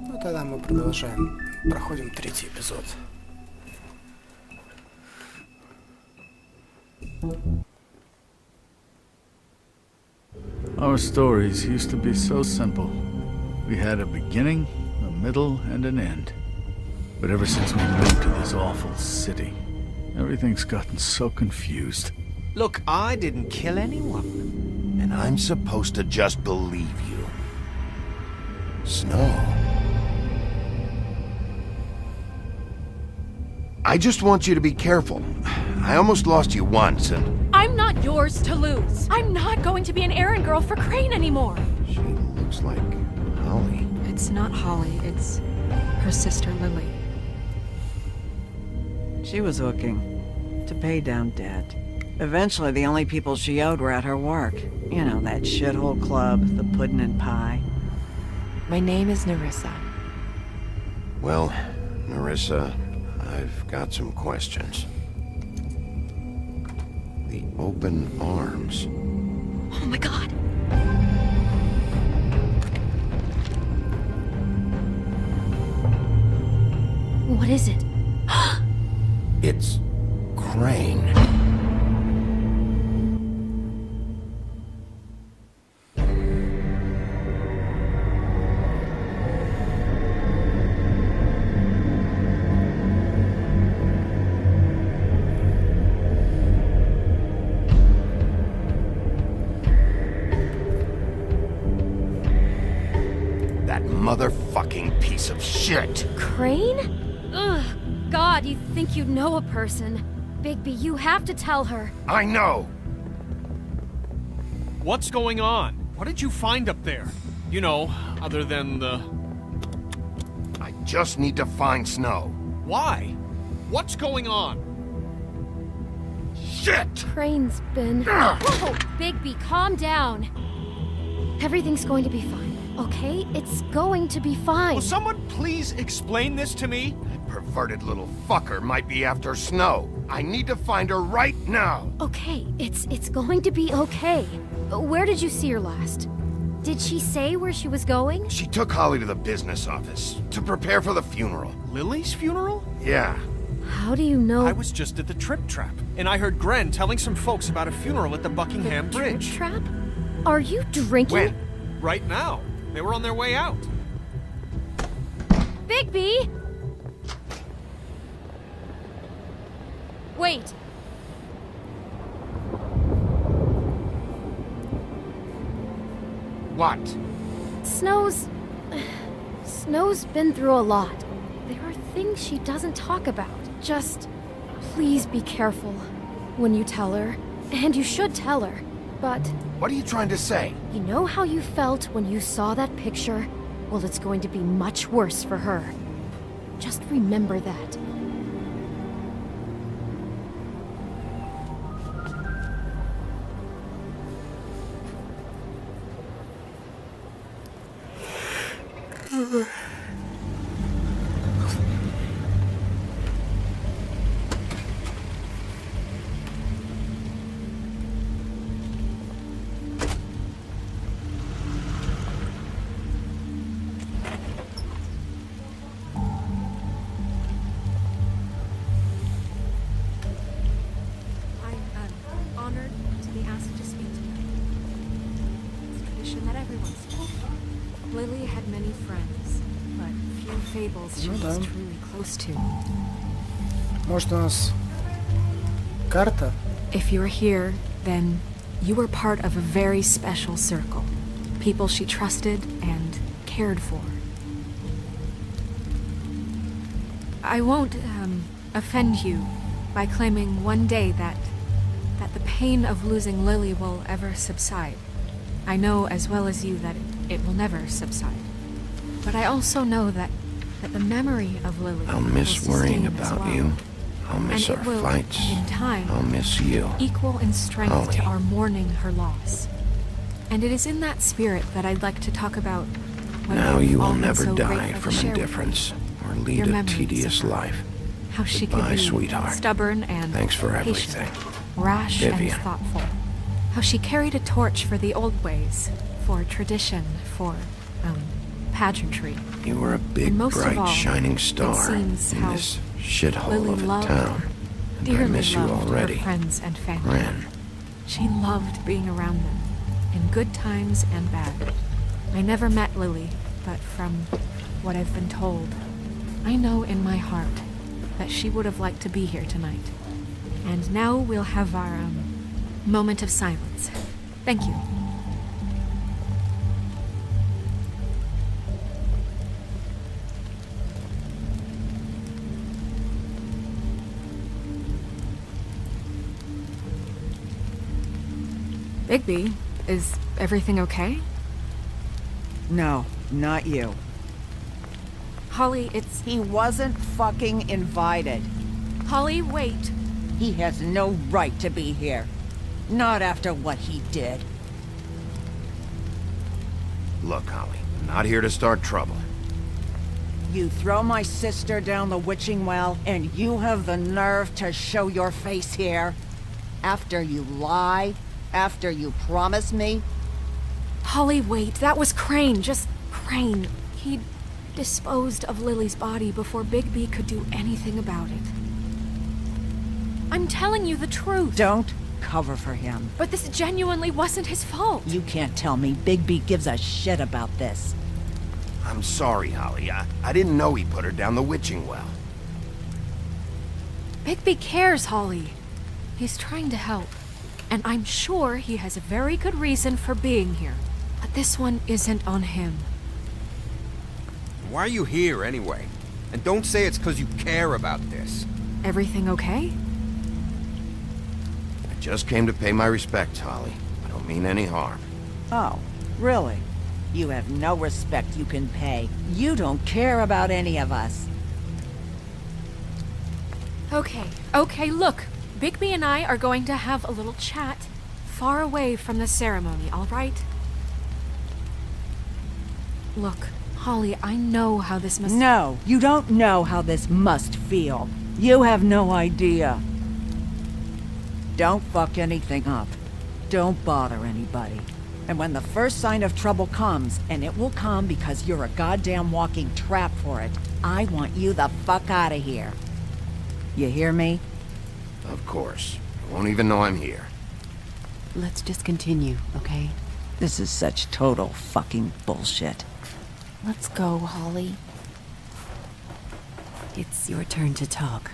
Ну тогда мы продолжаем. Проходим третий эпизод. Our stories used to be so simple. We had a beginning, a middle, and an end. But ever since we moved to this awful city, everything's gotten so confused. Look, I didn't kill anyone. And I'm supposed to just believe you. Snow. I just want you to be careful. I almost lost you once, and... I'm not yours to lose. I'm not going to be an errand girl for Crane anymore. She looks like Holly. It's not Holly, it's her sister Lily. She was looking to pay down debt. Eventually, the only people she owed were at her work. You know, that shithole club, the pudding and pie. My name is Nerissa. Well, Nerissa, I've got some questions. The open arms. Oh my god. What is it? It's Crane. That motherfucking piece of shit. Crane? Ugh, God, you think you know a person. Bigby, you have to tell her. I know. What's going on? What did you find up there? You know, other than the... I just need to find Snow. Why? What's going on? Shit! Crane's been... Whoa! Bigby, calm down. Everything's going to be fine, okay? It's going to be fine. Will someone please explain this to me? That perverted little fucker might be after Snow. I need to find her right now. Okay, it's going to be okay. Where did you see her last? Did she say where she was going? She took Holly to the business office to prepare for the funeral. Lily's funeral? Yeah. How do you know? I was just at the Trip Trap, and I heard Gren telling some folks about a funeral at the Buckingham Bridge. Trap? Are you drinking? When? Right now. They were on their way out. Bigby! Wait. What? Snow's been through a lot. There are things she doesn't talk about. Just please be careful when you tell her. And you should tell her. But What are you trying to say? you know how you felt when you saw that picture? Well, it's going to be much worse for her. Just remember that. I'm honored to be asked to speak tonight. It's a tradition that everyone speaks. Lily had many friends, but few fables she Ну was да. truly close to. Может, у нас карта? If you're here, then you were part of a very special circle. People she trusted and cared for. I won't, offend you by claiming one day that the pain of losing Lily will ever subside. I know as well as you that it will never subside. But I also know that the memory of Lily I'll miss will worrying sustain as about well. you. I'll miss And our it will, fights. in time, I'll miss you. equal in strength Holly. to our mourning her loss. And it is in that spirit that I'd like to talk about what Now we've you will all been never so die grateful to from share with indifference or you. lead Your a memories tedious of her. life. How she Goodbye, could be sweetheart. stubborn and Thanks for patient, everything. rash Vivian. and thoughtful. How she carried a torch for the old ways, for tradition, for pageantry. You were a big, And most of bright, all, shining star seems in how this shithole Lily of a loved, town. And I dearly miss you loved already. her friends and family. Ren. She loved being around them, in good times and bad. I never met Lily, but from what I've been told, I know in my heart that she would have liked to be here tonight. And now we'll have our, moment of silence. Thank you. Bigby, is everything okay? No, not you. Holly, it's... He wasn't fucking invited. Holly, wait. He has no right to be here. Not after what he did. Look, Holly, I'm not here to start trouble. You throw my sister down the witching well, and you have the nerve to show your face here? After you lie? After you promise me? Holly, wait. That was Crane. Just Crane. He disposed of Lily's body before Bigby could do anything about it. I'm telling you the truth. Don't cover for him. But this genuinely wasn't his fault. You can't tell me Bigby gives a shit about this. I'm sorry, Holly. I didn't know he put her down the witching well. Bigby cares, Holly. He's trying to help. And I'm sure he has a very good reason for being here. But this one isn't on him. Why are you here, anyway? And don't say it's because you care about this. Everything okay? I just came to pay my respects, Holly. I don't mean any harm. Oh, Really? You have no respect you can pay. You don't care about any of us. Okay, look. Bigby and I are going to have a little chat far away from the ceremony, all right? Look, Holly, I know how this must... No, you don't know how this must feel. You have no idea. Don't fuck anything up. Don't bother anybody. And when the first sign of trouble comes, and it will come because you're a goddamn walking trap for it, I want you the fuck out of here. You hear me? Of course. You won't even know I'm here. Let's just continue, okay? This is such total fucking bullshit. Let's go, Holly. It's your turn to talk.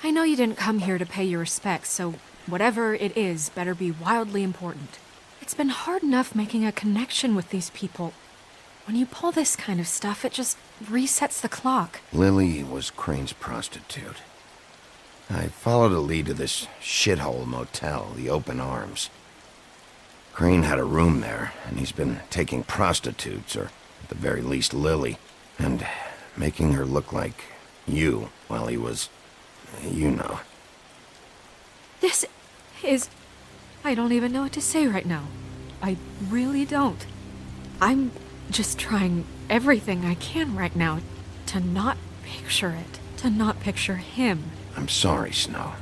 I know you didn't come here to pay your respects, so whatever it is better be wildly important. It's been hard enough making a connection with these people. When you pull this kind of stuff, it just resets the clock. Lily was Crane's prostitute. I followed a lead to this shithole motel, the Open Arms. Crane had a room there, and he's been taking prostitutes, or at the very least Lily, and making her look like you while he was... you know. This is... I don't even know what to say right now. I really don't. I'm just trying everything I can right now to not picture it, to not picture him. I'm sorry, Snow.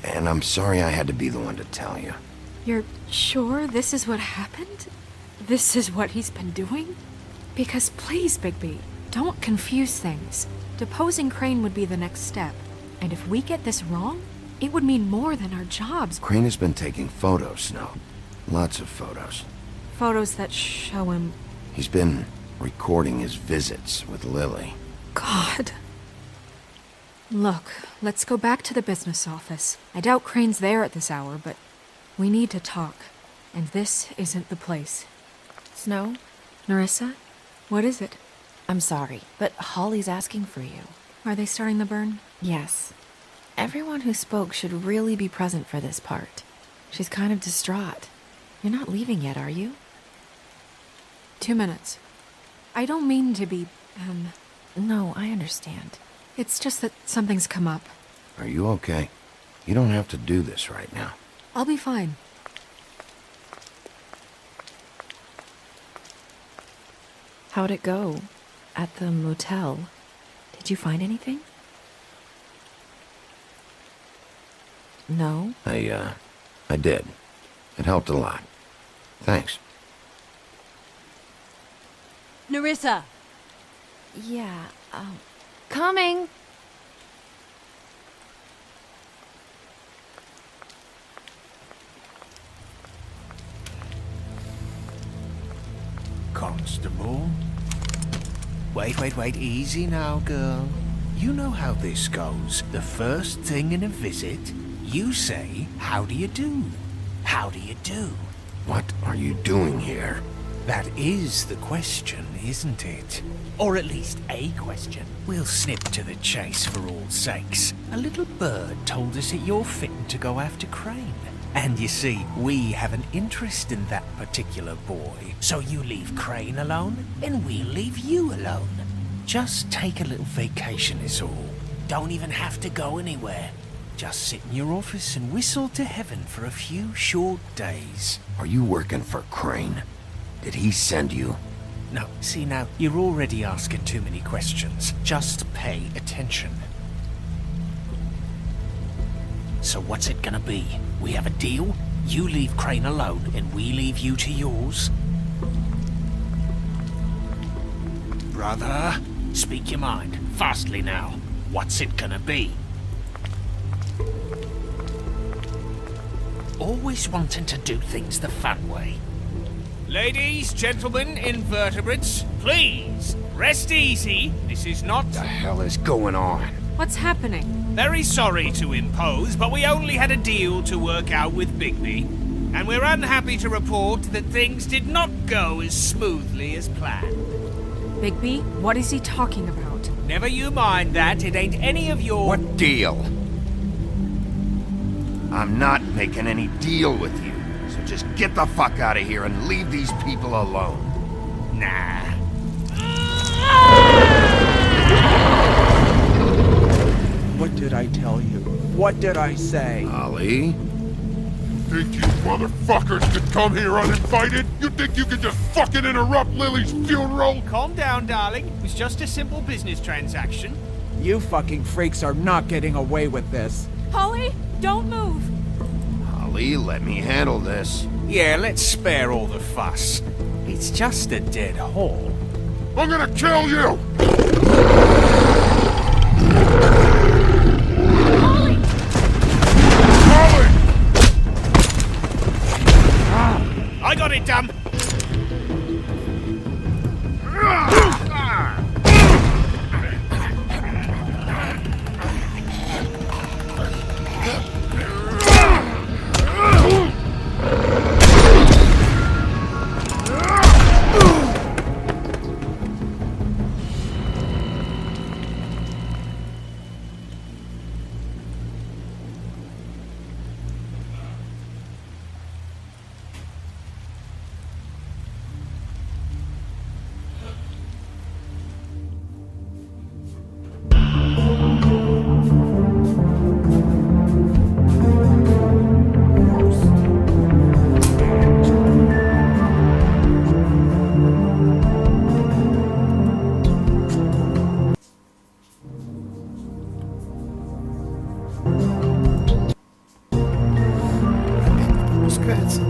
And I'm sorry I had to be the one to tell you. You're sure this is what happened? This is what he's been doing? Because please, Bigby, don't confuse things. Deposing Crane would be the next step. And if we get this wrong, it would mean more than our jobs. Crane has been taking photos, Snow. Lots of photos. Photos that show him... He's been recording his visits with Lily. God. Look, let's go back to the business office. I doubt Crane's there at this hour, but we need to talk. And this isn't the place. Snow? Nerissa? What is it? I'm sorry, but Holly's asking for you. Are they starting the burn? Yes. Everyone who spoke should really be present for this part. She's kind of distraught. You're not leaving yet, are you? 2 minutes. I don't mean to be, No, I understand. It's just that something's come up. Are you okay? You don't have to do this right now. I'll be fine. How'd it go? At the motel? Did you find anything? No? I did. It helped a lot. Thanks. Nerissa! Yeah, coming! Constable? Wait, easy now, girl. You know how this goes. The first thing in a visit, you say, "How do you do? How do you do?" What are you doing here? That is the question, isn't it? Or at least a question. We'll snip to the chase for all sakes. A little bird told us that you're fitting to go after Crane. And you see, we have an interest in that particular boy. So you leave Crane alone, and we'll leave you alone. Just take a little vacation is all. Don't even have to go anywhere. Just sit in your office and whistle to heaven for a few short days. Are you working for Crane? Did he send you? No, see now, you're already asking too many questions. Just pay attention. So what's it gonna be? We have a deal? You leave Crane alone and we leave you to yours? Brother, speak your mind. Fastly now. What's it gonna be? Always wanting to do things the fun way. Ladies, gentlemen, invertebrates, please, rest easy. This is not... What the hell is going on? What's happening? Very sorry to impose, but we only had a deal to work out with Bigby. And we're unhappy to report that things did not go as smoothly as planned. Bigby, what is he talking about? Never you mind that. It ain't any of your... What deal? I'm not making any deal with you. So just get the fuck out of here and leave these people alone. Nah. What did I tell you? What did I say? Ollie? Think you motherfuckers could come here uninvited? You think you can just fucking interrupt Lily's funeral? Calm down, darling. It was just a simple business transaction. You fucking freaks are not getting away with this. Holly, don't move! Ollie, let me handle this. Yeah, let's spare all the fuss. It's just a dead hole. I'm gonna kill you! Holly! Holly! I got it, damn! Пускается.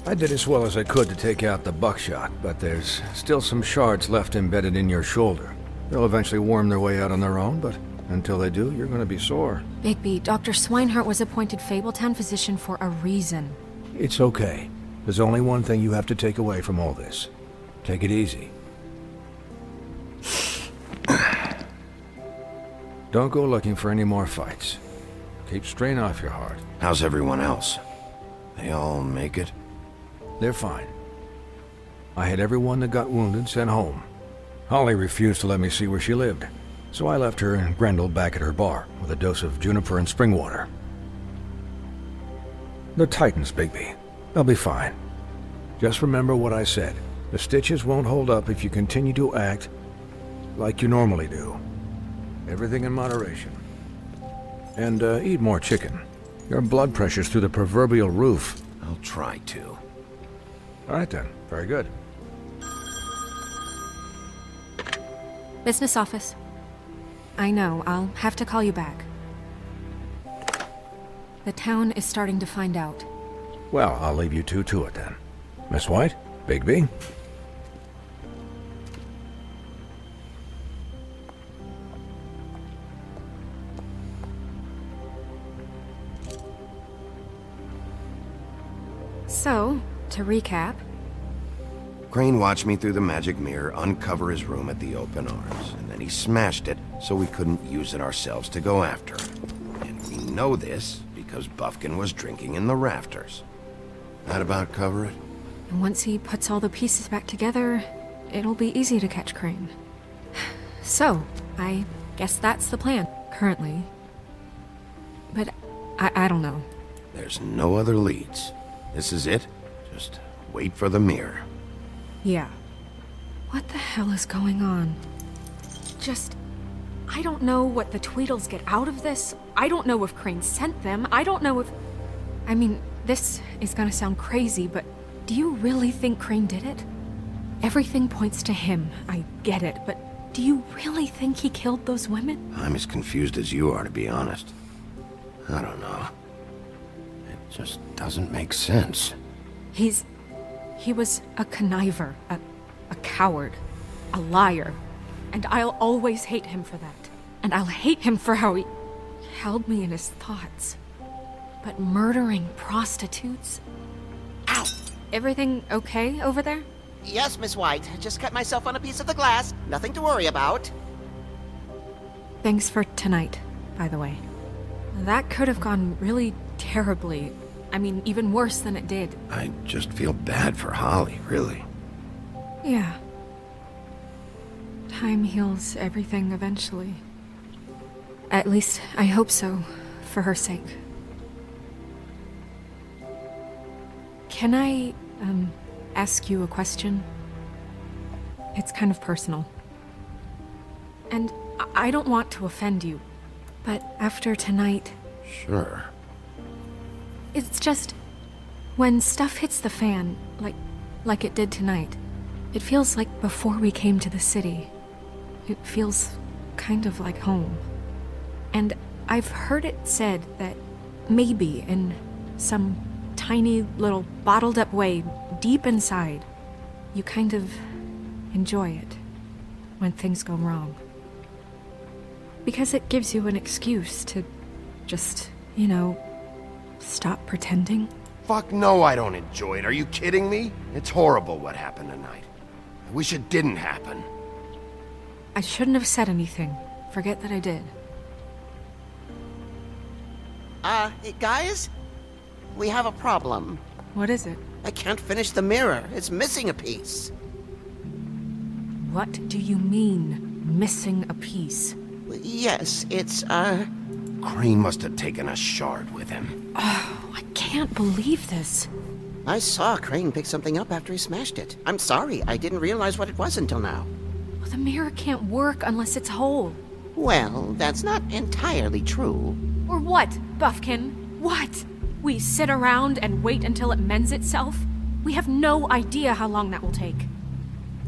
I did as well as I could to take out the buckshot, but there's still some shards left embedded in your shoulder. They'll eventually worm their way out on their own, but until they do, you're gonna be sore. Bigby, Dr. Swinehart was appointed Fabletown physician for a reason. It's okay. There's only one thing you have to take away from all this. Take it easy. Don't go looking for any more fights. Keep strain off your heart. How's everyone else? They all make it? They're fine. I had everyone that got wounded sent home. Holly refused to let me see where she lived, so I left her and Grendel back at her bar with a dose of juniper and spring water. They're Titans, Bigby. They'll be fine. Just remember what I said. The stitches won't hold up if you continue to act like you normally do. Everything in moderation. And eat more chicken. Your blood pressure's through the proverbial roof. I'll try to. All right then. Very good. Business office. I know, I'll have to call you back. The town is starting to find out. Well, I'll leave you two to it then. Miss White? Bigby? So, to recap... Crane watched me through the magic mirror uncover his room at the Open Arms, and then he smashed it so we couldn't use it ourselves to go after him. And we know this because Buffkin was drinking in the rafters. That about cover it? And once he puts all the pieces back together, it'll be easy to catch Crane. So, I guess that's the plan, currently. But I don't know. There's no other leads. This is it. Just wait for the mirror. Yeah. What the hell is going on? I don't know what the Tweedles get out of this. I don't know if Crane sent them. I don't know if... I mean, this is gonna sound crazy, but do you really think Crane did it? Everything points to him. I get it, but do you really think he killed those women? I'm as confused as you are, to be honest. I don't know. It just doesn't make sense. He was a conniver, a coward, a liar. And I'll always hate him for that. And I'll hate him for how he held me in his thoughts. But murdering prostitutes? Ow! Everything okay over there? Yes, Miss White. Just cut myself on a piece of the glass. Nothing to worry about. Thanks for tonight, by the way. That could have gone really terribly. I mean, even worse than it did. I just feel bad for Holly, really. Yeah. Time heals everything eventually. At least, I hope so, for her sake. Can I, ask you a question? It's kind of personal. And I don't want to offend you, but after tonight... Sure. It's just... when stuff hits the fan, like it did tonight, it feels like before we came to the city. It feels kind of like home. And I've heard it said that maybe in some tiny little bottled up way deep inside, you kind of enjoy it when things go wrong. Because it gives you an excuse to just, you know, stop pretending. Fuck no, I don't enjoy it. Are you kidding me? It's horrible what happened tonight. I wish it didn't happen. I shouldn't have said anything. Forget that I did. Guys? We have a problem. What is it? I can't finish the mirror. It's missing a piece. What do you mean, missing a piece? Yes, it's, Crane must have taken a shard with him. Oh, I can't believe this. I saw Crane pick something up after he smashed it. I'm sorry, I didn't realize what it was until now. Well, the mirror can't work unless it's whole. Well, that's not entirely true. Or what, Buffkin? What? We sit around and wait until it mends itself? We have no idea how long that will take.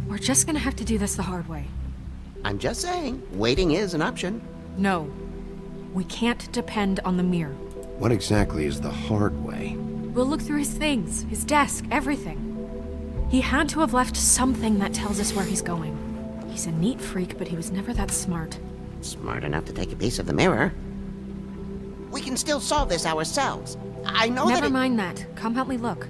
We're just gonna have to do this the hard way. I'm just saying, waiting is an option. No. We can't depend on the mirror. What exactly is the hard way? We'll look through his things, his desk, everything. He had to have left something that tells us where he's going. He's a neat freak, but he was never that smart. Smart enough to take a piece of the mirror. We can still solve this ourselves. I know Never mind that. Come help me look.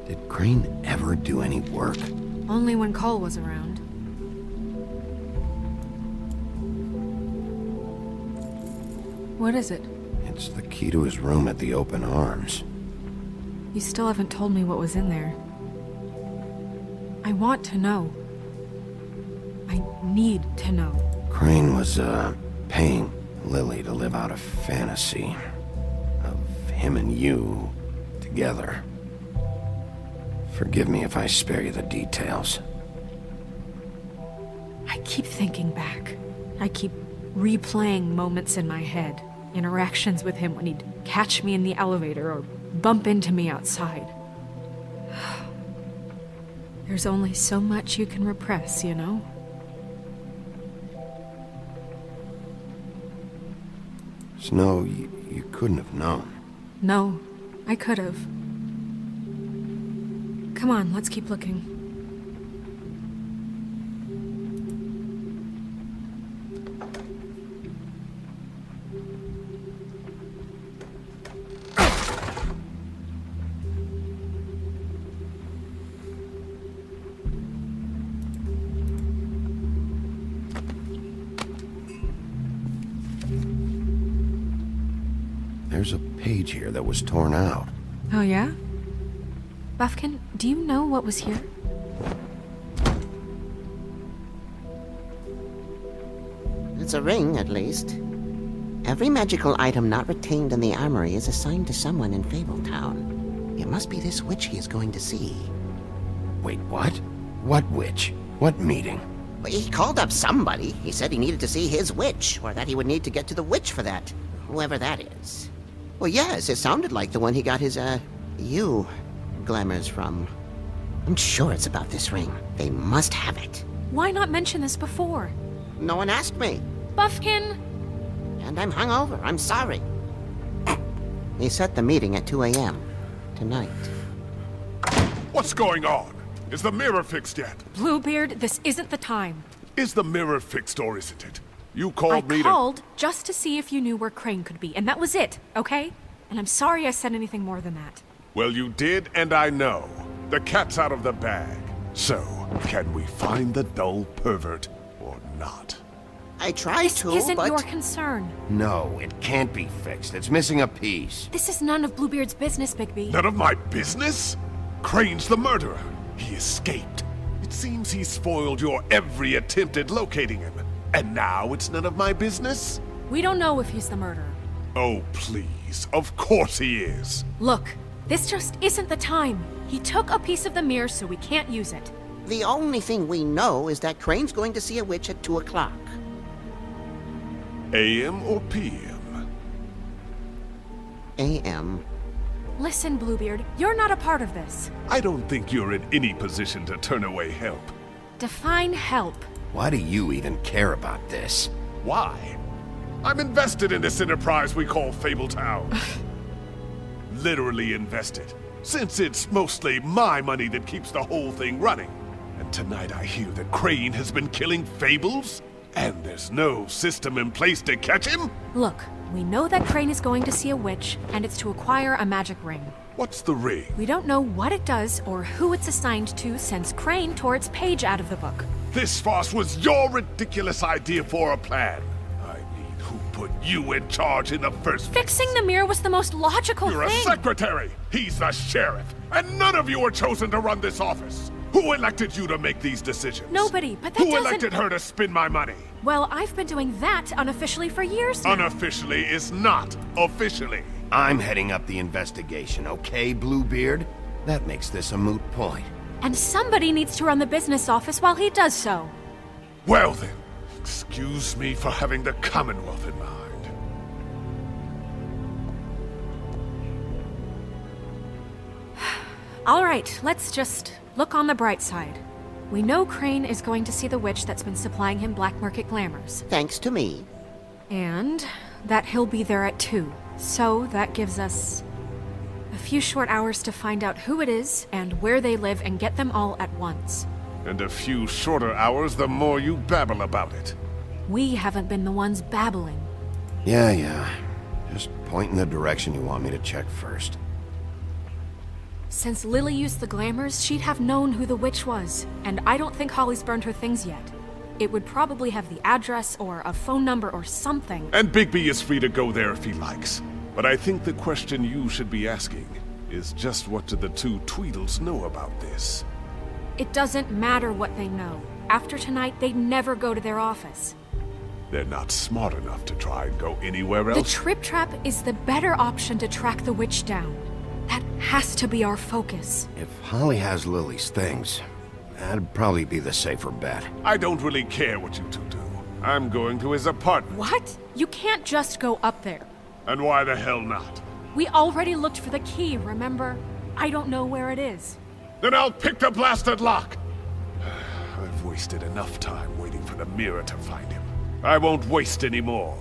Did Crane ever do any work? Only when Cole was around. What is it? It's the key to his room at the Open Arms. You still haven't told me what was in there. I want to know. I need to know. Crane was, paying Lily to live out a fantasy of him and you together. Forgive me if I spare you the details. I keep thinking back. I keep replaying moments in my head. Interactions with him when he'd catch me in the elevator or bump into me outside. There's only so much you can repress, you know? Snow, you couldn't have known. No, I could have. Come on, let's keep looking. There's a page here that was torn out. Oh, yeah? Buffkin, do you know what was here? It's a ring, at least. Every magical item not retained in the armory is assigned to someone in Fabletown. It must be this witch he is going to see. Wait, what? What witch? What meeting? Well, he called up somebody. He said he needed to see his witch, or that he would need to get to the witch for that. Whoever that is. Well, yes, it sounded like the one he got his, glamours from. I'm sure it's about this ring. They must have it. Why not mention this before? No one asked me. Buffkin! And I'm hungover. I'm sorry. He set the meeting at 2 a.m. tonight. What's going on? Is the mirror fixed yet? Bluebeard, this isn't the time. Is the mirror fixed or isn't it? You called me I called just to see if you knew where Crane could be, and that was it, okay? And I'm sorry I said anything more than that. Well, you did, and I know. The cat's out of the bag. So, can we find the dull pervert or not? I tried to, This isn't but... your concern. No, it can't be fixed. It's missing a piece. This is none of Bluebeard's business, Bigby. None of my business? Crane's the murderer. He escaped. It seems he spoiled your every attempt at locating him. And now it's none of my business? We don't know if he's the murderer. Oh, please. Of course he is. Look, this just isn't the time. He took a piece of the mirror, so we can't use it. The only thing we know is that Crane's going to see a witch at 2 o'clock. AM or PM? AM. Listen, Bluebeard, you're not a part of this. I don't think you're in any position to turn away help. Define help. Why do you even care about this? Why? I'm invested in this enterprise we call Fabletown. Literally invested. Since it's mostly my money that keeps the whole thing running. And tonight I hear that Crane has been killing Fables? And there's no system in place to catch him? Look, we know that Crane is going to see a witch, and it's to acquire a magic ring. What's the ring? We don't know what it does or who it's assigned to since Crane tore its page out of the book. This farce was your ridiculous idea for a plan. I mean, who put you in charge in the first place? Fixing the mirror was the most logical You're thing. a secretary! He's the sheriff! And none of you were chosen to run this office! Who elected you to make these decisions? Nobody, but that Who doesn't... elected her to spend my money? Well, I've been doing that unofficially for years now. Unofficially is not officially. I'm heading up the investigation, okay, Bluebeard? That makes this a moot point. And somebody needs to run the business office while he does so. Well then, excuse me for having the Commonwealth in mind. All right, let's just look on the bright side. We know Crane is going to see the witch that's been supplying him black market glamours. Thanks to me. And that he'll be there at 2. So that gives us a few short hours to find out who it is and where they live and get them all at once. And a few shorter hours the more you babble about it. We haven't been the ones babbling. Yeah. Just point in the direction you want me to check first. Since Lily used the glamours, she'd have known who the witch was. And I don't think Holly's burned her things yet. It would probably have the address or a phone number or something. And Bigby is free to go there if he likes. But I think the question you should be asking is just what do the two Tweedles know about this? It doesn't matter what they know. After tonight, they'd never go to their office. They're not smart enough to try and go anywhere else. The Trip Trap is the better option to track the witch down. That has to be our focus. If Holly has Lily's things, that'd probably be the safer bet. I don't really care what you two do. I'm going to his apartment. What? You can't just go up there. And why the hell not? We already looked for the key, remember? I don't know where it is. Then I'll pick the blasted lock! I've wasted enough time waiting for the mirror to find him. I won't waste any more.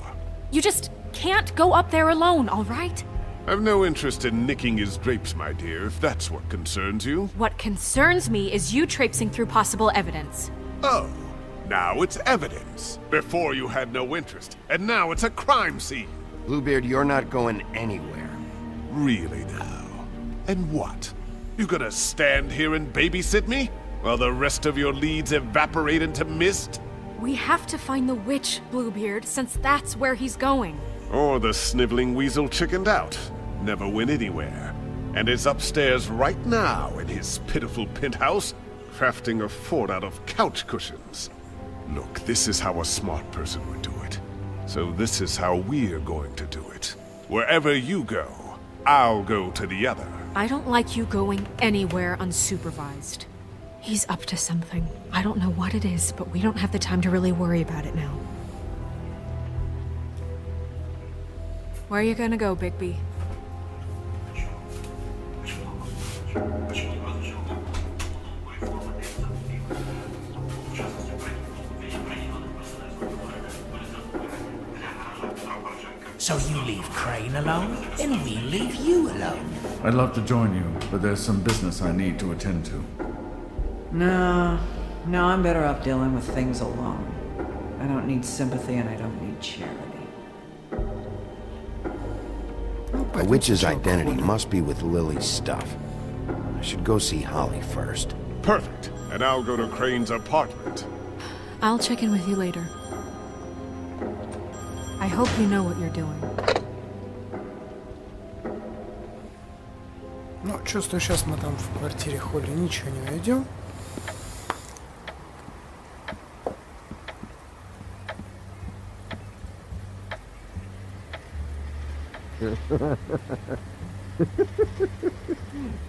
You just can't go up there alone, all right? I've no interest in nicking his drapes, my dear, if that's what concerns you. What concerns me is you traipsing through possible evidence. Oh, now it's evidence. Before you had no interest, and now it's a crime scene. Bluebeard, you're not going anywhere. Really now? And what? You gonna stand here and babysit me? While the rest of your leads evaporate into mist? We have to find the witch, Bluebeard, since that's where he's going. Or the sniveling weasel chickened out. Never went anywhere. And is upstairs right now in his pitiful penthouse, crafting a fort out of couch cushions. Look, this is how a smart person would do it. So this is how we're going to do it. Wherever you go, I'll go to the other. I don't like you going anywhere unsupervised. He's up to something. I don't know what it is, but we don't have the time to really worry about it now. Where are you gonna go, Bigby? So you leave Crane alone, and we'll leave you alone. I'd love to join you, but there's some business I need to attend to. No, I'm better off dealing with things alone. I don't need sympathy and I don't need charity. The witch's identity must be with Lily's stuff. I should go see Holly first. Perfect. And I'll go to Crane's apartment. I'll check in with you later. I hope you know what you're doing. Ну, чувствую, сейчас мы там в квартире Холли ничего не найдем.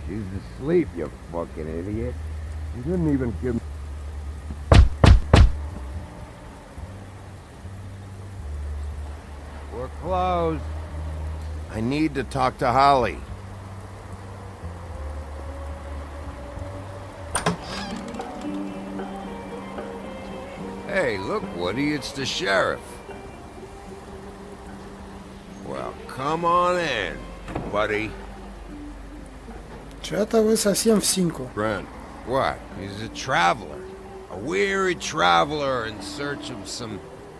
She's asleep, you fucking idiot. You didn't even give me... We're closed. I need to talk to Holly. Hey, look, Woody, it's the sheriff. Well, come on in, buddy. Чё-то вы совсем в синьку. Brent, what? He's a traveler. A weary traveler in search of some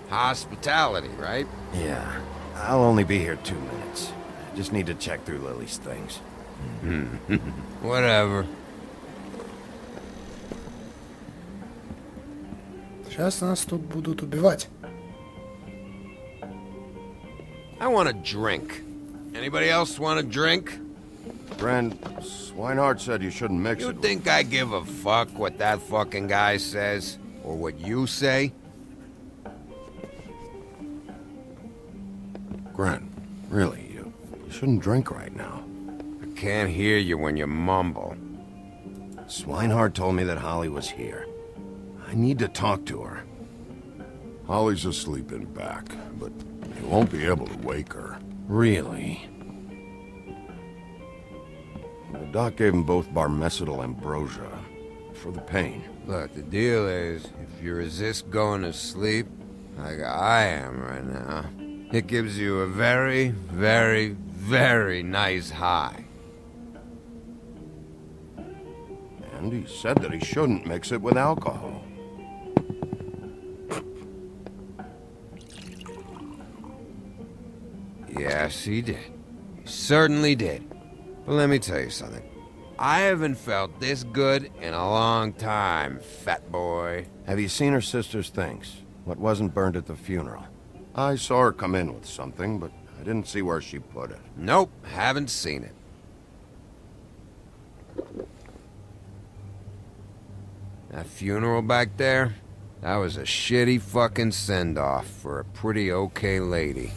hospitality, right? Yeah. I'll only be here 2 minutes. I just need to check through Lily's things. Whatever. Сейчас нас тут будут убивать. I want a drink. Anybody else want a drink? Brent, Swinehart said you shouldn't mix it. You think I give a fuck what that fucking guy says? Or what you say? Grant, really, you shouldn't drink right now. I can't hear you when you mumble. Swinehart told me that Holly was here. I need to talk to her. Holly's asleep in back, but you won't be able to wake her. Really? The doc gave them both Barmecidal ambrosia for the pain. Look, the deal is, if you resist going to sleep, like I am right now, it gives you a very, very, very nice high. And he said that he shouldn't mix it with alcohol. Yes, he did. He certainly did. But let me tell you something. I haven't felt this good in a long time, fat boy. Have you seen her sister's things? What wasn't burned at the funeral? I saw her come in with something, but I didn't see where she put it. Nope, haven't seen it. That funeral back there? That was a shitty fucking send-off for a pretty okay lady.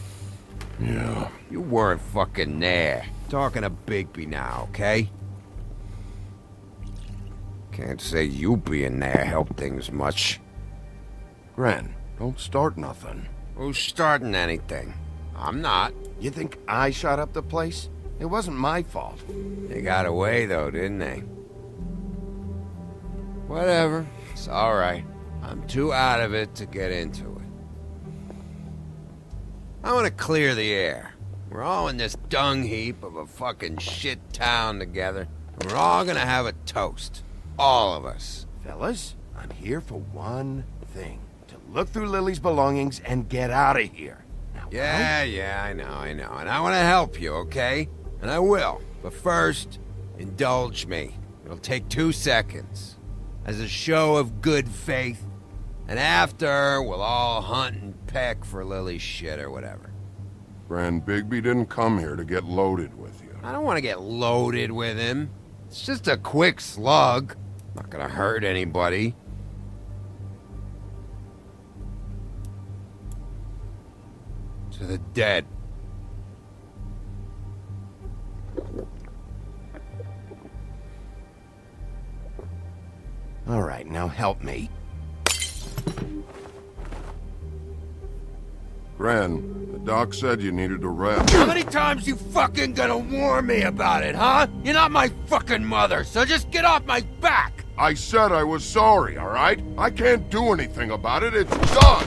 Yeah. You weren't fucking there. Talking to Bigby now, okay? Can't say you being there helped things much. Gren, don't start nothing. Who's starting anything? I'm not. You think I shot up the place? It wasn't my fault. They got away though, didn't they? Whatever. It's alright. I'm too out of it to get into it. I want to clear the air. We're all in this dung heap of a fucking shit town together. And we're all gonna have a toast. All of us. Fellas, I'm here for one thing. To look through Lily's belongings and get out of here. Now, Yeah, I know. And I want to help you, okay? And I will. But first, indulge me. It'll take 2 seconds. As a show of good faith. And after, we'll all hunt and peck for Lily's shit or whatever. Grand Bigby didn't come here to get loaded with you. I don't want to get loaded with him. It's just a quick slug. Not gonna hurt anybody. To the dead. All right, now help me. Gran, the doc said you needed a rest. How many times you fucking gonna warn me about it, huh? You're not my fucking mother, so just get off my back! I said I was sorry, all right? I can't do anything about it. It's done!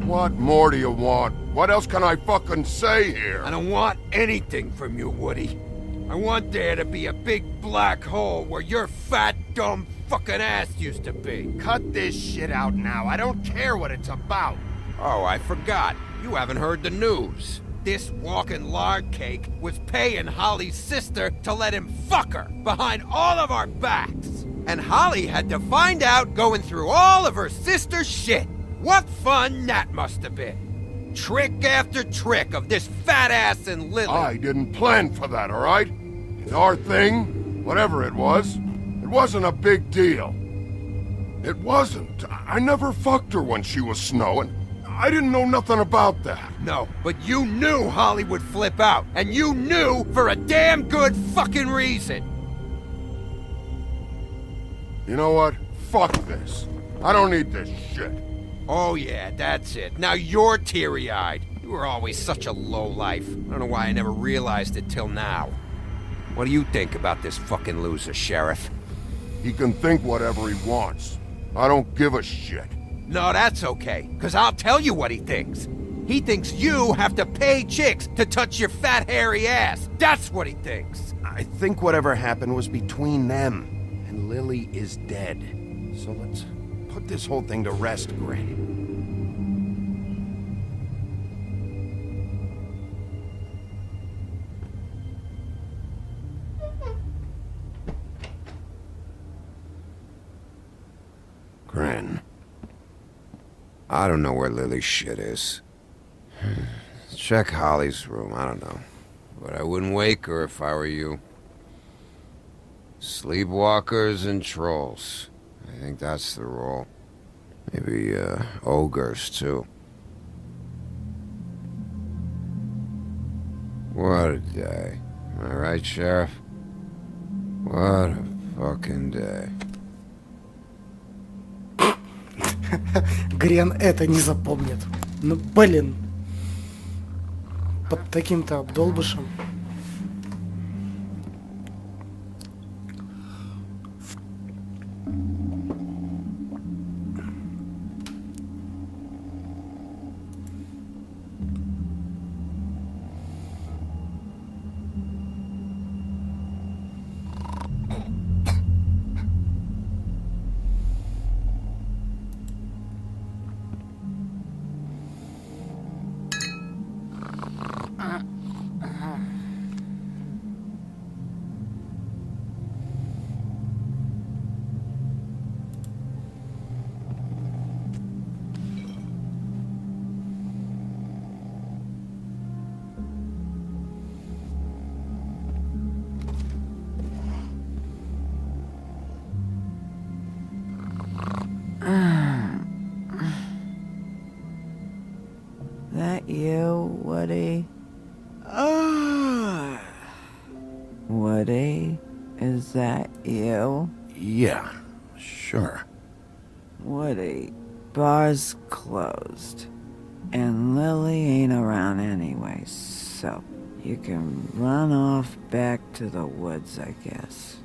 What more do you want? What else can I fucking say here? I don't want anything from you, Woody. I want there to be a big black hole where your fat, dumb fucking ass used to be. Cut this shit out now. I don't care what it's about. Oh, I forgot. You haven't heard the news. This walking lard cake was paying Holly's sister to let him fuck her behind all of our backs. And Holly had to find out going through all of her sister's shit. What fun that must have been. Trick after trick of this fat ass and Lily. I didn't plan for that, all right? It's our thing, whatever it wasn't a big deal. It wasn't. I never fucked her when she was snowing. I didn't know nothing about that. No, but you knew Holly would flip out, and you knew for a damn good fucking reason. You know what? Fuck this. I don't need this shit. Oh yeah, that's it. Now you're teary-eyed. You were always such a lowlife. I don't know why I never realized it till now. What do you think about this fucking loser, Sheriff? He can think whatever he wants. I don't give a shit. No, that's okay, because I'll tell you what he thinks. He thinks you have to pay chicks to touch your fat, hairy ass. That's what he thinks. I think whatever happened was between them. And Lily is dead. So let's put this whole thing to rest, Granny. Gran. I don't know where Lily's shit is. Check Holly's room, I don't know. But I wouldn't wake her if I were you. Sleepwalkers and trolls. I think that's the rule. Maybe, ogres, too. What a day. Am I right, Sheriff? What a fucking day. Грен это не запомнит. Ну, блин. Под таким-то обдолбышем. That you, Woody? Woody, is that you? Yeah, sure. Woody, bar's closed. And Lily ain't around anyway, so you can run off back to the woods, I guess.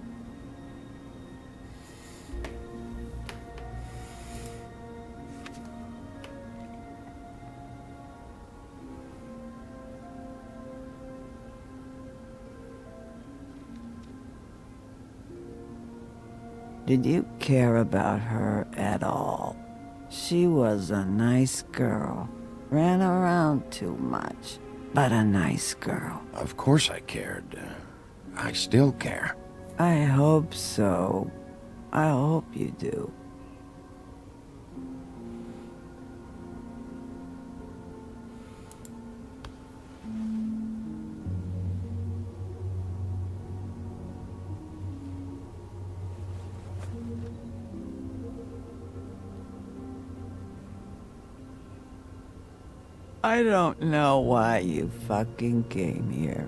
Did you care about her at all? She was a nice girl. Ran around too much, but a nice girl. Of course I cared. I still care. I hope so. I hope you do. I don't know why you fucking came here.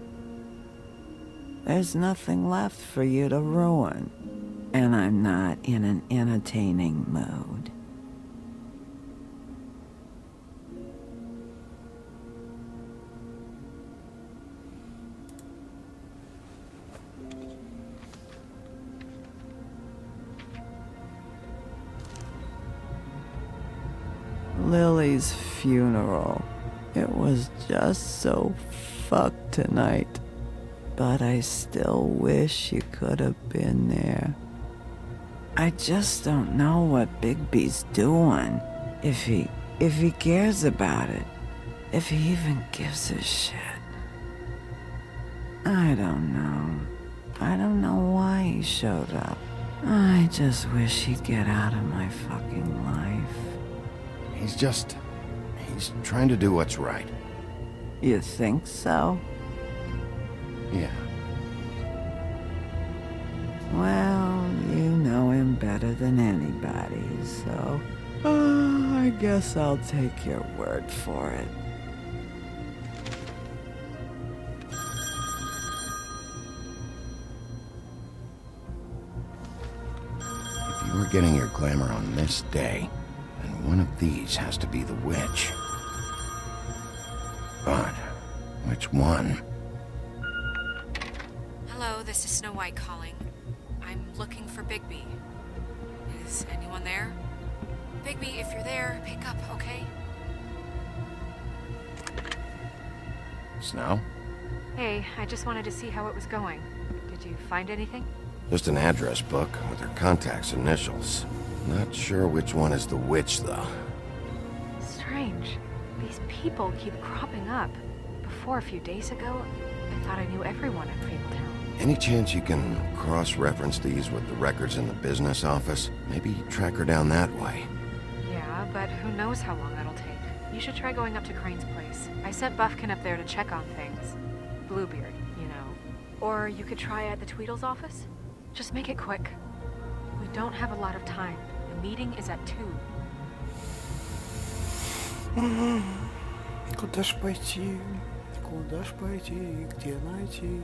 There's nothing left for you to ruin, and I'm not in an entertaining mood. Lily's funeral. It was just so fucked tonight. But I still wish you could have been there. I just don't know what Bigby's doing. If he cares about it. If he even gives a shit. I don't know. I don't know why he showed up. I just wish he'd get out of my fucking life. He's trying to do what's right. You think so? Yeah. Well, you know him better than anybody, so... I guess I'll take your word for it. If you were getting your glamour on this day, then one of these has to be the witch. But which one? Hello, this is Snow White calling. I'm looking for Bigby. Is anyone there? Bigby, if you're there, pick up, okay? Snow? Hey, I just wanted to see how it was going. Did you find anything? Just an address book with her contact's initials. Not sure which one is the witch, though. Strange. These people keep cropping up. Before, a few days ago, I thought I knew everyone in Fabletown. Any chance you can cross-reference these with the records in the business office? Maybe track her down that way. Yeah, but who knows how long that'll take. You should try going up to Crane's place. I sent Buffkin up there to check on things. Bluebeard, you know. Or you could try at the Tweedle's office. Just make it quick. We don't have a lot of time. The meeting is at 2. Куда ж пойти? Куда ж пойти? Где найти?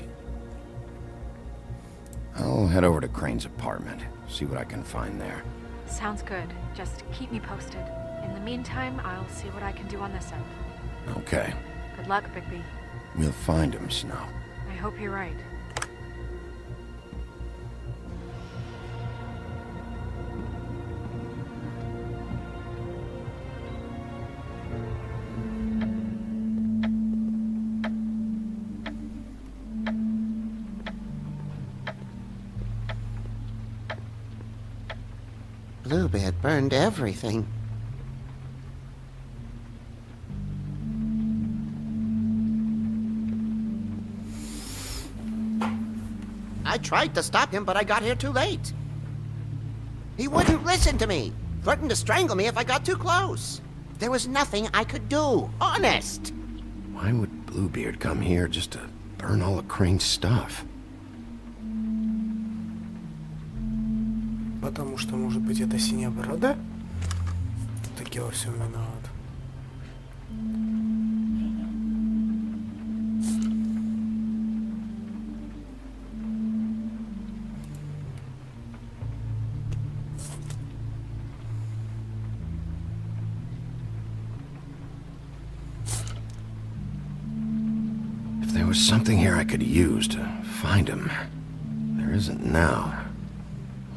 I'll head over to Crane's apartment, see what I can find there. Sounds good. Just keep me posted. In the meantime, I'll see what I can do on this end. Okay. Good luck, Bigby. We'll find him, Snow. I hope you're right. Bluebeard burned everything. I tried to stop him, but I got here too late. He wouldn't listen to me. Threatened to strangle me if I got too close. There was nothing I could do. Honest. Why would Bluebeard come here just to burn all of Crane's stuff? Потому что, может быть, это синяя борода? Так его все виноват. If there was something here I could use to find him, there isn't now.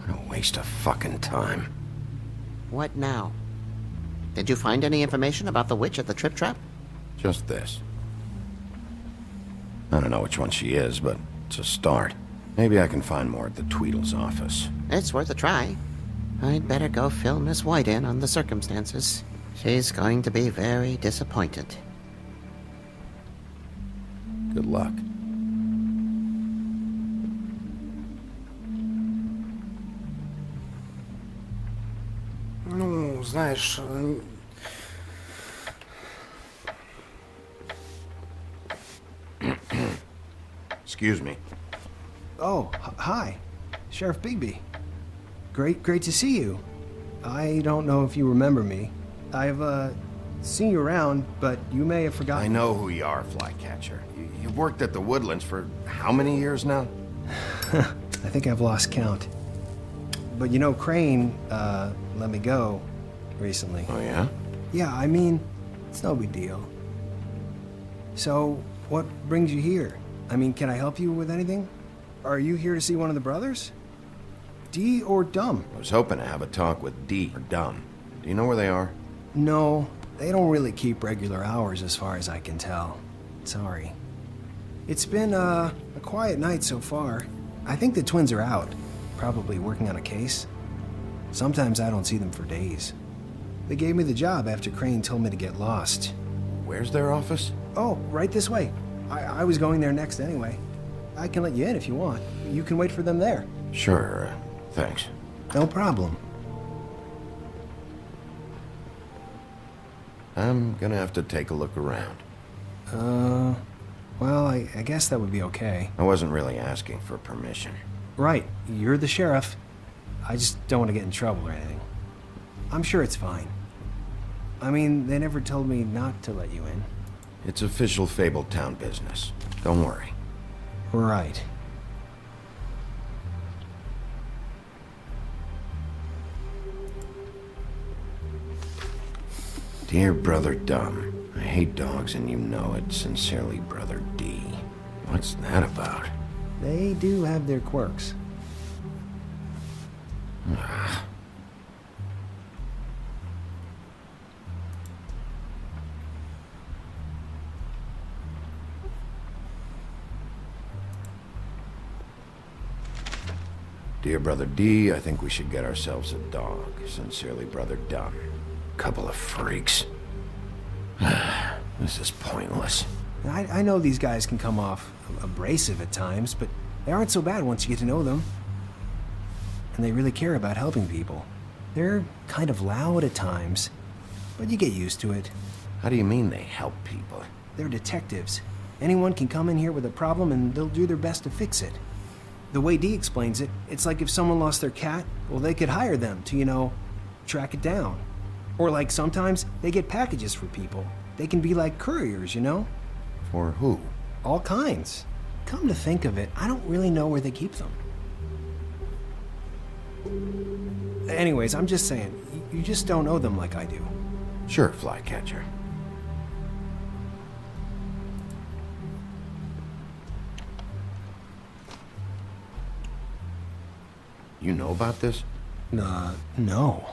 What a waste of fucking time. What now? Did you find any information about the witch at the Trip Trap? Just this. I don't know which one she is, but it's a start. Maybe I can find more at the Tweedle's office. It's worth a try. I'd better go fill Miss White in on the circumstances. She's going to be very disappointed. Good luck. Ну, знаешь... Excuse me. Oh, hi. Sheriff Bigby. Great to see you. I don't know if you remember me. I've, seen you around, but you may have forgotten. I know who you are, Flycatcher. You've worked at the Woodlands for how many years now? I think I've lost count. But you know, Crane, let me go recently. Oh, yeah? Yeah, I mean, it's no big deal. So, what brings you here? I mean, can I help you with anything? Are you here to see one of the brothers? D or Dumb? I was hoping to have a talk with D or Dumb. Do you know where they are? No, they don't really keep regular hours as far as I can tell. Sorry. It's been, a quiet night so far. I think the twins are out, probably working on a case. Sometimes I don't see them for days. They gave me the job after Crane told me to get lost. Where's their office? Oh, right this way. I was going there next anyway. I can let you in if you want. You can wait for them there. Sure, thanks. No problem. I'm gonna have to take a look around. Well, I guess that would be okay. I wasn't really asking for permission. Right, you're the sheriff. I just don't want to get in trouble or anything. I'm sure it's fine. I mean, they never told me not to let you in. It's official Fabletown business. Don't worry. Right. Dear Brother Dumb, I hate dogs and you know it. Sincerely, Brother D. What's that about? They do have their quirks. Dear Brother D, I think we should get ourselves a dog. Sincerely, Brother Dumb. Couple of freaks. This is pointless. I know these guys can come off abrasive at times, but they aren't so bad once you get to know them. And they really care about helping people. They're kind of loud at times, but you get used to it. How do you mean they help people? They're detectives. Anyone can come in here with a problem and they'll do their best to fix it. The way Dee explains it, it's like if someone lost their cat, well, they could hire them to, you know, track it down. Or like sometimes they get packages for people. They can be like couriers, you know? For who? All kinds. Come to think of it, I don't really know where they keep them. Anyways, I'm just saying, you just don't know them like I do. Sure, Flycatcher. You know about this? No.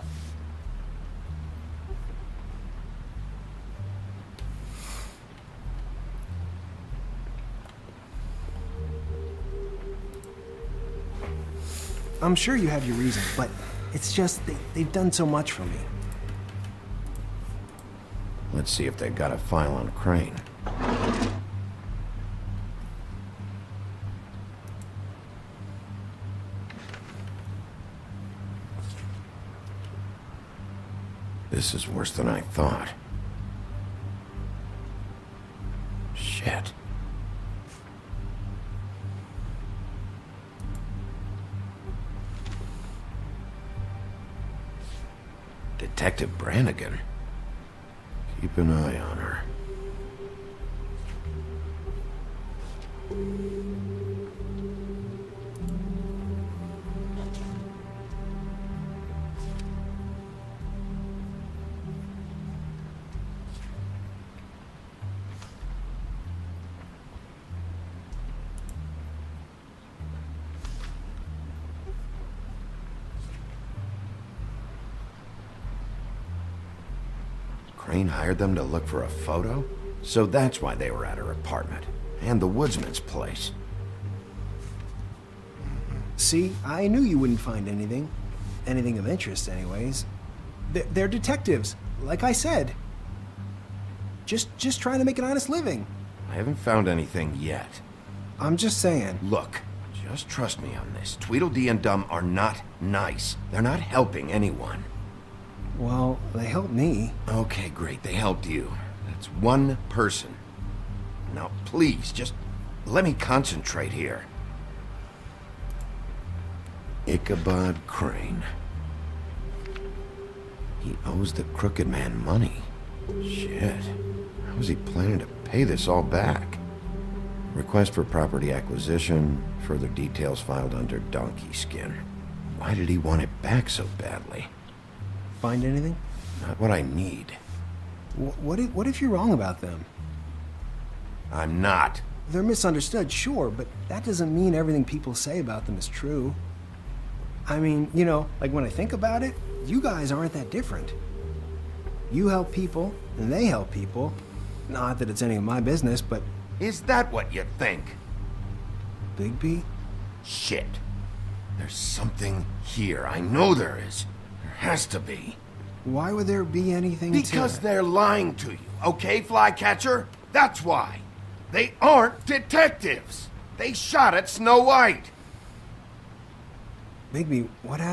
I'm sure you have your reasons, but it's just they've done so much for me. Let's see if they've got a file on Crane. This is worse than I thought. Shit. Detective Brannigan. Keep an eye on her. Crane hired them to look for a photo? So that's why they were at her apartment. And the woodsman's place. See, I knew you wouldn't find anything. Anything of interest, anyways. They're detectives, like I said. Just trying to make an honest living. I haven't found anything yet. I'm just saying. Look, just trust me on this. Tweedledee and Dum are not nice. They're not helping anyone. Well, they helped me. Okay, great. They helped you. That's one person. Now, please, just let me concentrate here. Ichabod Crane. He owes the crooked man money. Shit. How is he planning to pay this all back? Request for property acquisition. Further details filed under donkey skin. Why did he want it back so badly? Find anything? Not what I need. What if you're wrong about them? I'm not. They're misunderstood, sure, but that doesn't mean everything people say about them is true. I mean, you know, like when I think about it, you guys aren't that different. You help people, and they help people. Not that it's any of my business, but... Is that what you think? Bigby? Shit. There's something here. I know there is. There has to be. Why would there be anything Because they're lying to you, okay, Flycatcher? That's why. They aren't detectives. They shot at Snow White. Bigby, what happened?